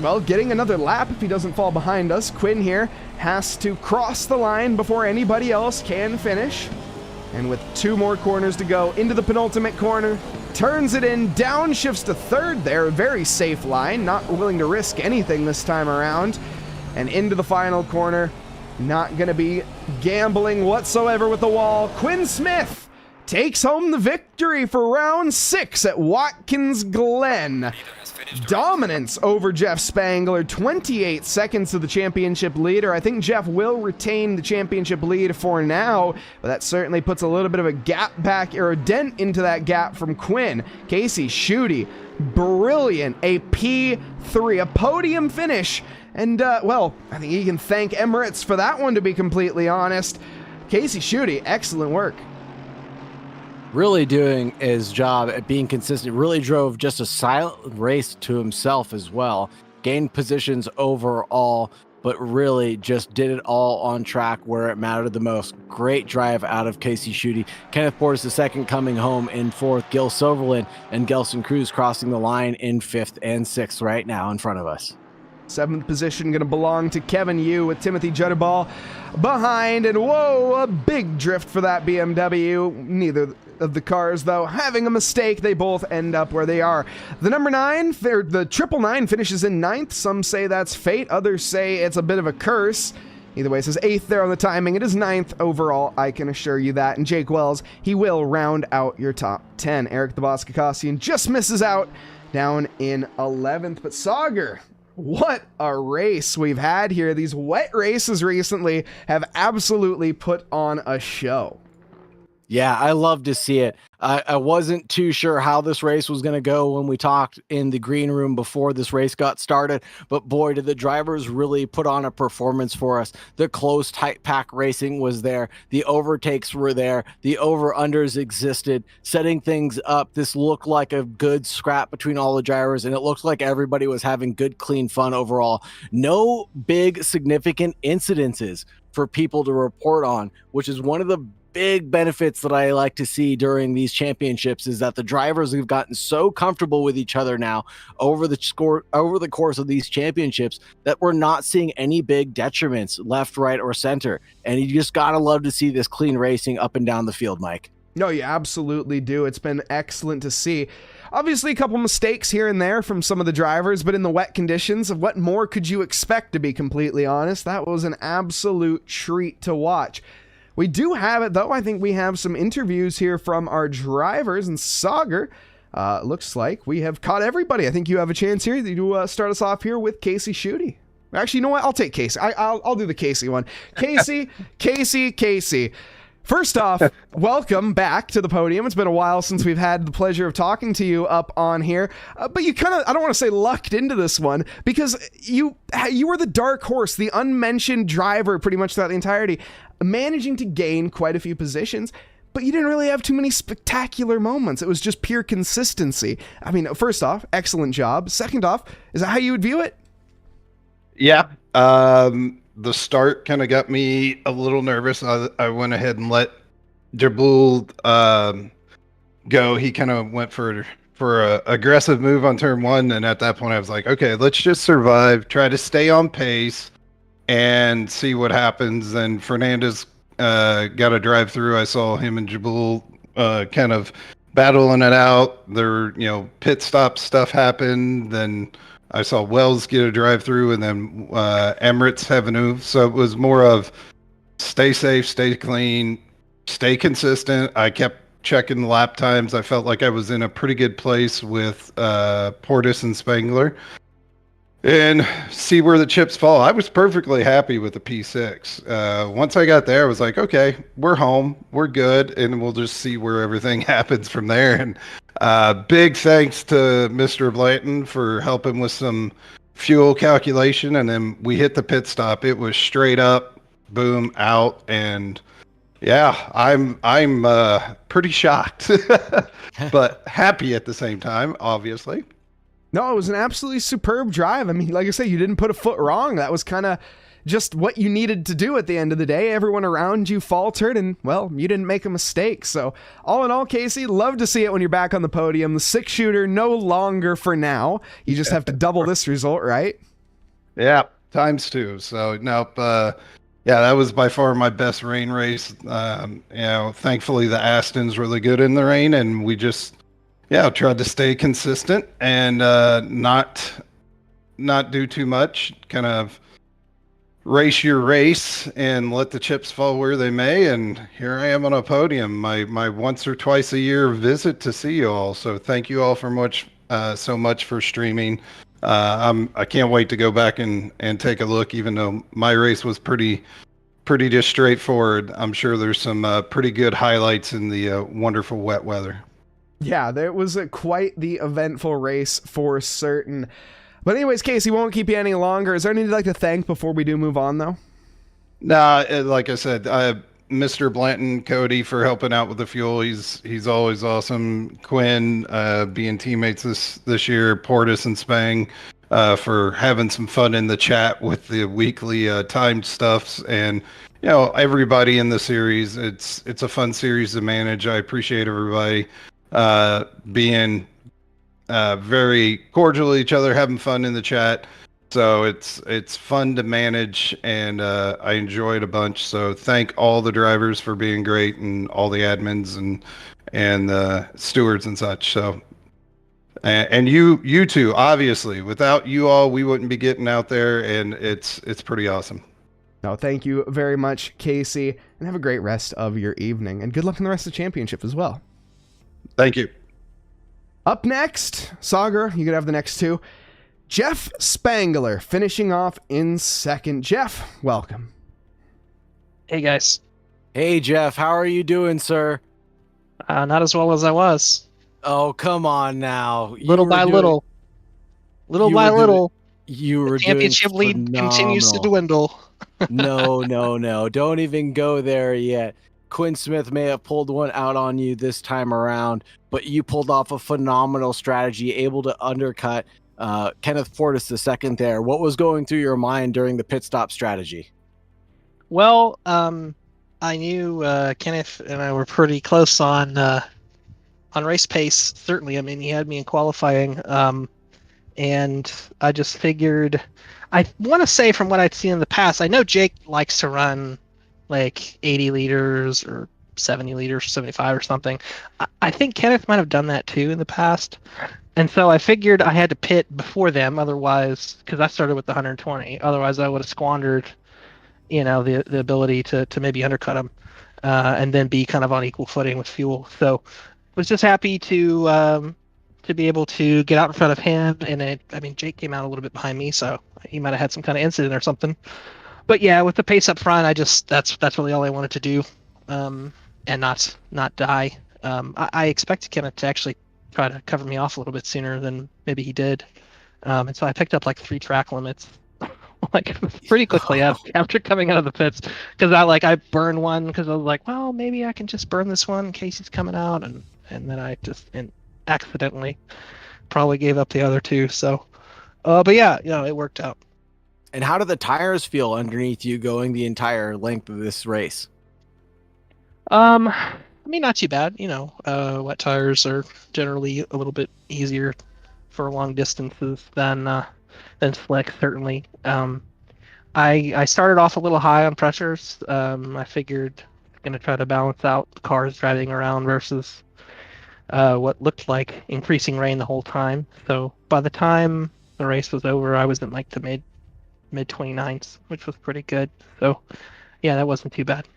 well, getting another lap if he doesn't fall behind us. Quinn here has to cross the line before anybody else can finish. And with 2 more corners to go, into the penultimate corner, turns it in, downshifts to 3rd there. A very safe line, not willing to risk anything this time around. And into the final corner, not going to be gambling whatsoever with the wall. Quinn Smith takes home the victory for round 6 at Watkins Glen. Dominance over Jeff Spangler, 28 seconds to the championship leader. I think Jeff will retain the championship lead for now, but that certainly puts a little bit of a gap back, or a dent into that gap from Quinn. Casey Schutte, brilliant, a P3, a podium finish. And, well, I think he can thank Emirates for that one, to be completely honest. Casey Schutte, excellent work. Really doing his job at being consistent. Really drove just a silent race to himself as well. Gained positions overall, but really just did it all on track where it mattered the most. Great drive out of Casey Schutte. Kenneth Portis the second coming home in 4th. Gil Silverland and Gelson Cruz crossing the line in 5th and 6th right now in front of us. 7th position going to belong to Kevin Yu with Timothy Juddaball behind. And whoa, a big drift for that BMW. Neither of the cars, though, having a mistake. They both end up where they are. The number 9, the 999 finishes in 9th. Some say that's fate. Others say it's a bit of a curse. Either way, it says 8th there on the timing. It is 9th overall, I can assure you that. And Jake Wells, he will round out your top 10. Eric the Boss Kakasian just misses out down in 11th. But Saagar, what a race we've had here. These wet races recently have absolutely put on a show. Yeah, I love to see it. I wasn't too sure how this race was going to go when we talked in the green room before this race got started, but boy, did the drivers really put on a performance for us. The close, tight pack racing was there. The overtakes were there. The over-unders existed, setting things up. This looked like a good scrap between all the drivers, and it looked like everybody was having good, clean fun overall. No big, significant incidences for people to report on, which is one of the big benefits that I like to see during these championships, is that the drivers have gotten so comfortable with each other now over the course of these championships that we're not seeing any big detriments left, right, or center. And you just gotta love to see this clean racing up and down the field, Mike. No, you absolutely do. It's been excellent to see. Obviously, a couple mistakes here and there from some of the drivers, but in the wet conditions, what more could you expect, to be completely honest? That was an absolute treat to watch. We do have it, though. I think we have some interviews here from our drivers, and Saagar, looks like we have caught everybody. I think you have a chance here to start us off here with Casey Schutte. Actually, you know what? I'll take Casey. I'll do the Casey one. Casey. First off, welcome back to the podium. It's been a while since we've had the pleasure of talking to you up on here, but you kind of, I don't want to say lucked into this one, because you were the dark horse, the unmentioned driver pretty much throughout the entirety, managing to gain quite a few positions, but you didn't really have too many spectacular moments. It was just pure consistency. I mean, first off, excellent job. Second off, is that how you would view it? Yeah. The start kind of got me a little nervous. I went ahead and let Jabul go. He kind of went for a aggressive move on turn one, and at that point I was like, okay, let's just survive, try to stay on pace, and see what happens. And Fernandez got a drive through. I saw him and Jabul kind of battling it out. There, pit stop stuff happened. Then I saw Wells get a drive through, and then Emirates have a move. So it was more of stay safe, stay clean, stay consistent. I kept checking the lap times. I felt like I was in a pretty good place with Portis and Spangler, and see where the chips fall. I was perfectly happy with the P6. Once I got there, I was like, okay, we're home, we're good, and we'll just see where everything happens from there. And big thanks to Mr. Blanton for helping with some fuel calculation, and then we hit the pit stop. It was straight up, boom, out, and yeah, I'm pretty shocked, but happy at the same time, obviously. No, it was an absolutely superb drive. I mean, like I say, you didn't put a foot wrong. That was kind of just what you needed to do at the end of the day. Everyone around you faltered, and, well, you didn't make a mistake. So, all in all, Casey, love to see it when you're back on the podium. The six-shooter no longer for now. You just have to double this result, right? Yeah, times two. So, nope. Yeah, that was by far my best rain race. Thankfully, the Aston's really good in the rain, and we just... yeah, I tried to stay consistent and not do too much. Kind of race your race and let the chips fall where they may. And here I am on a podium, my once or twice a year visit to see you all. So thank you all so much for streaming. I can't wait to go back and take a look. Even though my race was pretty just straightforward, I'm sure there's some pretty good highlights in the wonderful wet weather. Yeah, there was quite the eventful race for certain. But anyways, Casey, won't keep you any longer. Is there anything you'd like to thank before we do move on, though? Nah, like I said, Mr. Blanton, Cody for helping out with the fuel. He's always awesome. Quinn, being teammates this year. Portis and Spang for having some fun in the chat with the weekly timed stuffs. And everybody in the series. It's a fun series to manage. I appreciate everybody being very cordial to each other, having fun in the chat. So it's fun to manage, and I enjoy it a bunch. So thank all the drivers for being great, and all the admins and stewards and such. So and you too, obviously. Without you all, we wouldn't be getting out there, and it's pretty awesome. No, thank you very much, Casey, and have a great rest of your evening, and good luck in the rest of the championship as well. Thank you. Up next, Saagar, you could have the next two. Jeff Spangler finishing off in second. Jeff, welcome. Hey, guys. Hey, Jeff, how are you doing, sir? Not as well as I was. Oh, come on now. Little by little. You were the championship lead continues to dwindle. No. Don't even go there yet. Quinn Smith may have pulled one out on you this time around, but you pulled off a phenomenal strategy, able to undercut Kenneth Portis II there. What was going through your mind during the pit stop strategy? Well, I knew Kenneth and I were pretty close on race pace, certainly. I mean, he had me in qualifying, and I just figured... I want to say from what I'd seen in the past, I know Jake likes to run like 80 liters or 70 liters, 75 or something. I think Kenneth might have done that too in the past. And so I figured I had to pit before them, otherwise, because I started with the 120. Otherwise, I would have squandered, the ability to maybe undercut him and then be kind of on equal footing with fuel. So was just happy to be able to get out in front of him. And Jake came out a little bit behind me, so he might have had some kind of incident or something. But yeah, with the pace up front, that's really all I wanted to do. and not die. I expected Kenneth to actually try to cover me off a little bit sooner than maybe he did. And so I picked up like 3 track limits like pretty quickly after coming out of the pits, because I burned one because I was like, well, maybe I can just burn this one in case he's coming out, and then I just accidentally probably gave up the other 2. So, but yeah, it worked out. And how do the tires feel underneath you going the entire length of this race? I mean, not too bad. Wet tires are generally a little bit easier for long distances than slick, certainly. I started off a little high on pressures. I figured going to try to balance out the cars driving around versus what looked like increasing rain the whole time. So by the time the race was over, I was in like the mid 29s, which was pretty good. So yeah, that wasn't too bad.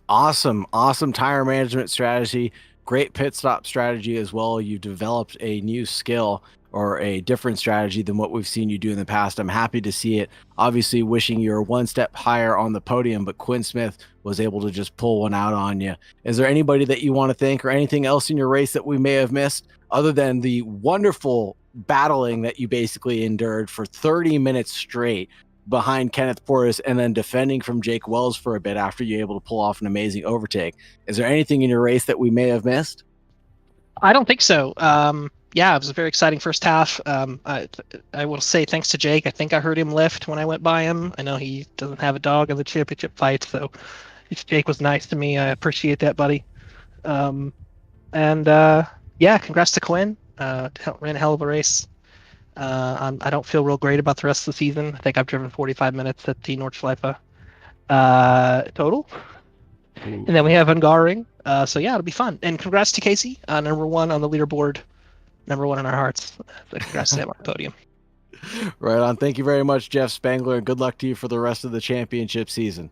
Awesome tire management strategy. Great pit stop strategy as well. You've developed a new skill or a different strategy than what we've seen you do in the past. I'm happy to see it. Obviously wishing you were one step higher on the podium, but Quinn Smith was able to just pull one out on you. Is there anybody that you want to thank or anything else in your race that we may have missed other than the wonderful battling that you basically endured for 30 minutes straight behind Kenneth Portis and then defending from Jake Wells for a bit after you're able to pull off an amazing overtake? Is there anything in your race that we may have missed? I don't think so. Yeah, it was a very exciting first half. I will say thanks to Jake. I think I heard him lift when I went by him. I know he doesn't have a dog in the championship fight, so Jake was nice to me. I appreciate that, buddy. Yeah, congrats to Quinn. Ran a hell of a race. I don't feel real great about the rest of the season. I think I've driven 45 minutes at the Nordschleife total. And then we have Ungaring. So yeah, it'll be fun. And congrats to Casey, number 1 on the leaderboard, number 1 in our hearts. So congrats to him on the podium. Right on. Thank you very much, Jeff Spangler, and good luck to you for the rest of the championship season.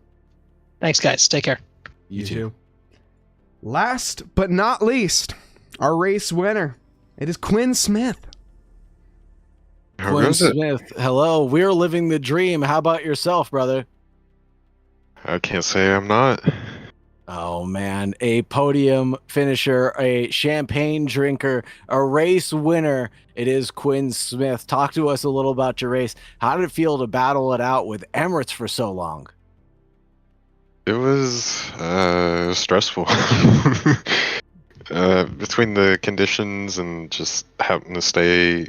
Thanks, guys. Take care. You too. Last but not least, our race winner. It is Quinn Smith. Quinn Smith, hello. We're living the dream. How about yourself, brother? I can't say I'm not. Oh, man. A podium finisher, a champagne drinker, a race winner. It is Quinn Smith. Talk to us a little about your race. How did it feel to battle it out with Emirates for so long? It was stressful. Between the conditions and just having to stay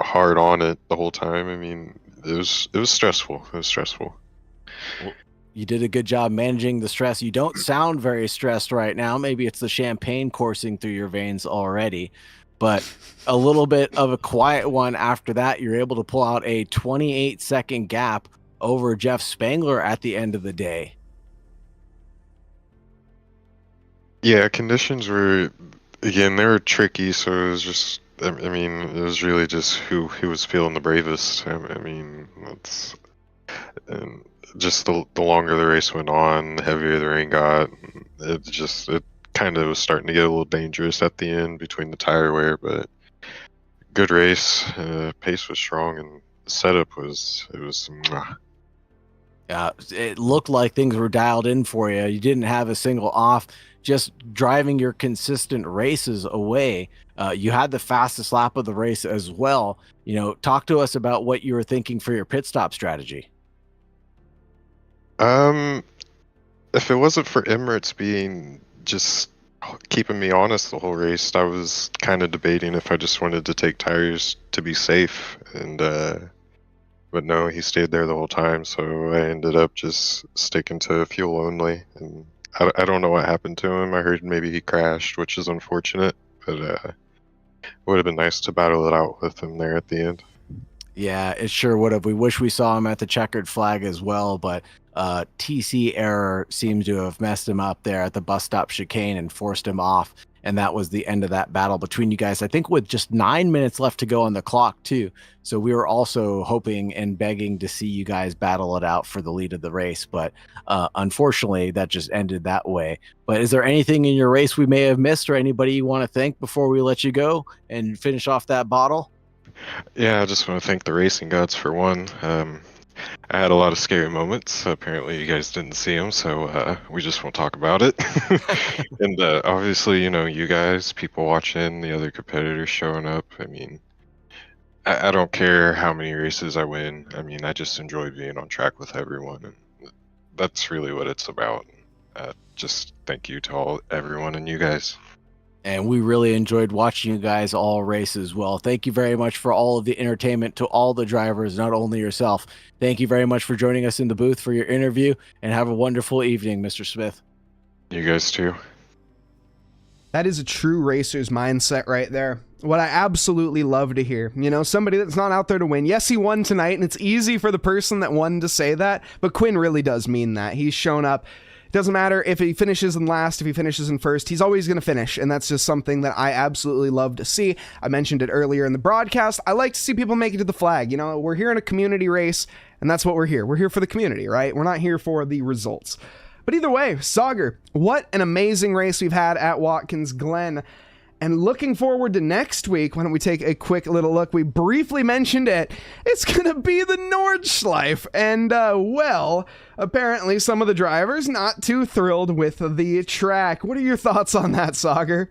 hard on it the whole time. I mean, it was stressful. It was stressful. Well, you did a good job managing the stress. You don't sound very stressed right now. Maybe it's the champagne coursing through your veins already, but a little bit of a quiet one after that. You're able to pull out a 28-second gap over Jeff Spangler at the end of the day. Yeah, conditions were, again, they were tricky, so it was just, I mean, it was really just who was feeling the bravest. I mean, that's, and just the longer the race went on, the heavier the rain got. It kind of was starting to get a little dangerous at the end between the tire wear, but good race. Pace was strong, and the setup was it looked like things were dialed in for you. You didn't have a single off, just driving your consistent races away. You had the fastest lap of the race as well. Talk to us about what you were thinking for your pit stop strategy. If it wasn't for Emirates being just keeping me honest the whole race, I was kind of debating if I just wanted to take tires to be safe, and but no, he stayed there the whole time, so I ended up just sticking to fuel only. And I don't know what happened to him. I heard maybe he crashed, which is unfortunate, but it would have been nice to battle it out with him there at the end. Yeah, it sure would have. We wish we saw him at the checkered flag as well, but TC error seems to have messed him up there at the bus stop chicane and forced him off. And that was the end of that battle between you guys, I think with just 9 minutes left to go on the clock too. So we were also hoping and begging to see you guys battle it out for the lead of the race. But unfortunately, that just ended that way. But is there anything in your race we may have missed or anybody you want to thank before we let you go and finish off that bottle? Yeah, I just want to thank the racing gods for one. I had a lot of scary moments. Apparently, you guys didn't see them, so we just won't talk about it. And obviously, you guys, people watching, the other competitors showing up. I mean, I don't care how many races I win. I mean, I just enjoy being on track with everyone, and that's really what it's about. Just thank you to everyone and you guys. And we really enjoyed watching you guys all race as well. Thank you very much for all of the entertainment to all the drivers, not only yourself. Thank you very much for joining us in the booth for your interview, and have a wonderful evening, Mr. Smith. You guys too. That is a true racer's mindset right there. What I absolutely love to hear. Somebody that's not out there to win. Yes, he won tonight, and it's easy for the person that won to say that, but Quinn really does mean that. He's shown up. Doesn't matter if he finishes in last, if he finishes in first, he's always going to finish, and that's just something that I absolutely love to see. I mentioned it earlier in the broadcast. I like to see people make it to the flag. We're here in a community race, and that's what we're here. We're here for the community, right? We're not here for the results. But either way, Saagar, what an amazing race we've had at Watkins Glen. And looking forward to next week, why don't we take a quick little look? We briefly mentioned it. It's going to be the Nordschleife. And, well, apparently some of the drivers not too thrilled with the track. What are your thoughts on that, Saagar?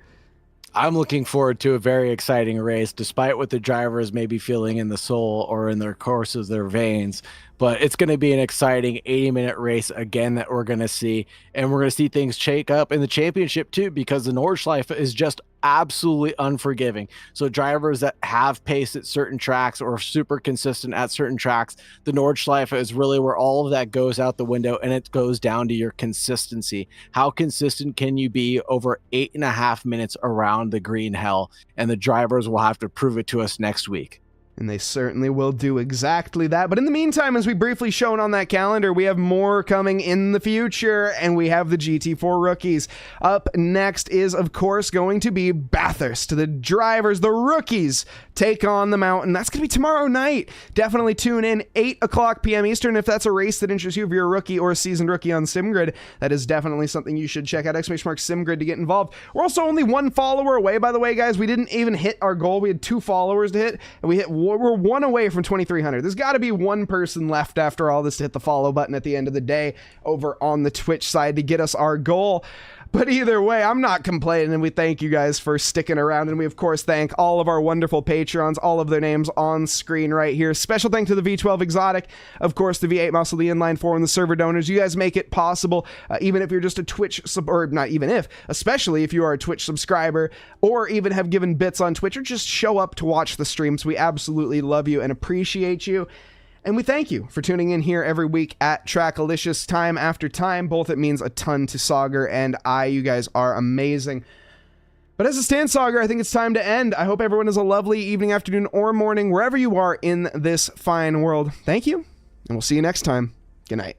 I'm looking forward to a very exciting race, despite what the drivers may be feeling in the soul or in their course of their veins. But it's going to be an exciting 80-minute race again that we're going to see. And we're going to see things shake up in the championship too, because the Nordschleife is just absolutely unforgiving. So drivers that have pace at certain tracks or super consistent at certain tracks, the Nordschleife is really where all of that goes out the window, and it goes down to your consistency. How consistent can you be over 8.5 minutes around the green hell? And the drivers will have to prove it to us next week. And they certainly will do exactly that. But in the meantime, as we briefly shown on that calendar, we have more coming in the future, and we have the GT4 rookies. Up next is, of course, going to be Bathurst. The drivers, the rookies, take on the mountain. That's going to be tomorrow night. Definitely tune in, 8 o'clock p.m. Eastern. If that's a race that interests you, if you're a rookie or a seasoned rookie on SimGrid, that is definitely something you should check out. !SimGrid to get involved. We're also only 1 follower away, by the way, guys. We didn't even hit our goal. We had 2 followers to hit, and we're 1 away from 2,300. There's got to be 1 person left after all this to hit the follow button at the end of the day over on the Twitch side to get us our goal. But either way, I'm not complaining, and we thank you guys for sticking around. And we, of course, thank all of our wonderful Patreons, all of their names on screen right here. Special thank to the V12 Exotic, of course, the V8 Muscle, the Inline 4, and the server donors. You guys make it possible, even if you're just a Twitch, or not even if, especially if you are a Twitch subscriber, or even have given bits on Twitch, or just show up to watch the streams. We absolutely love you and appreciate you. And we thank you for tuning in here every week at TRACKILICIOUS time after time. Both it means a ton to Saagar and I. You guys are amazing. But as it stands, Saagar, I think it's time to end. I hope everyone has a lovely evening, afternoon, or morning, wherever you are in this fine world. Thank you, and we'll see you next time. Good night.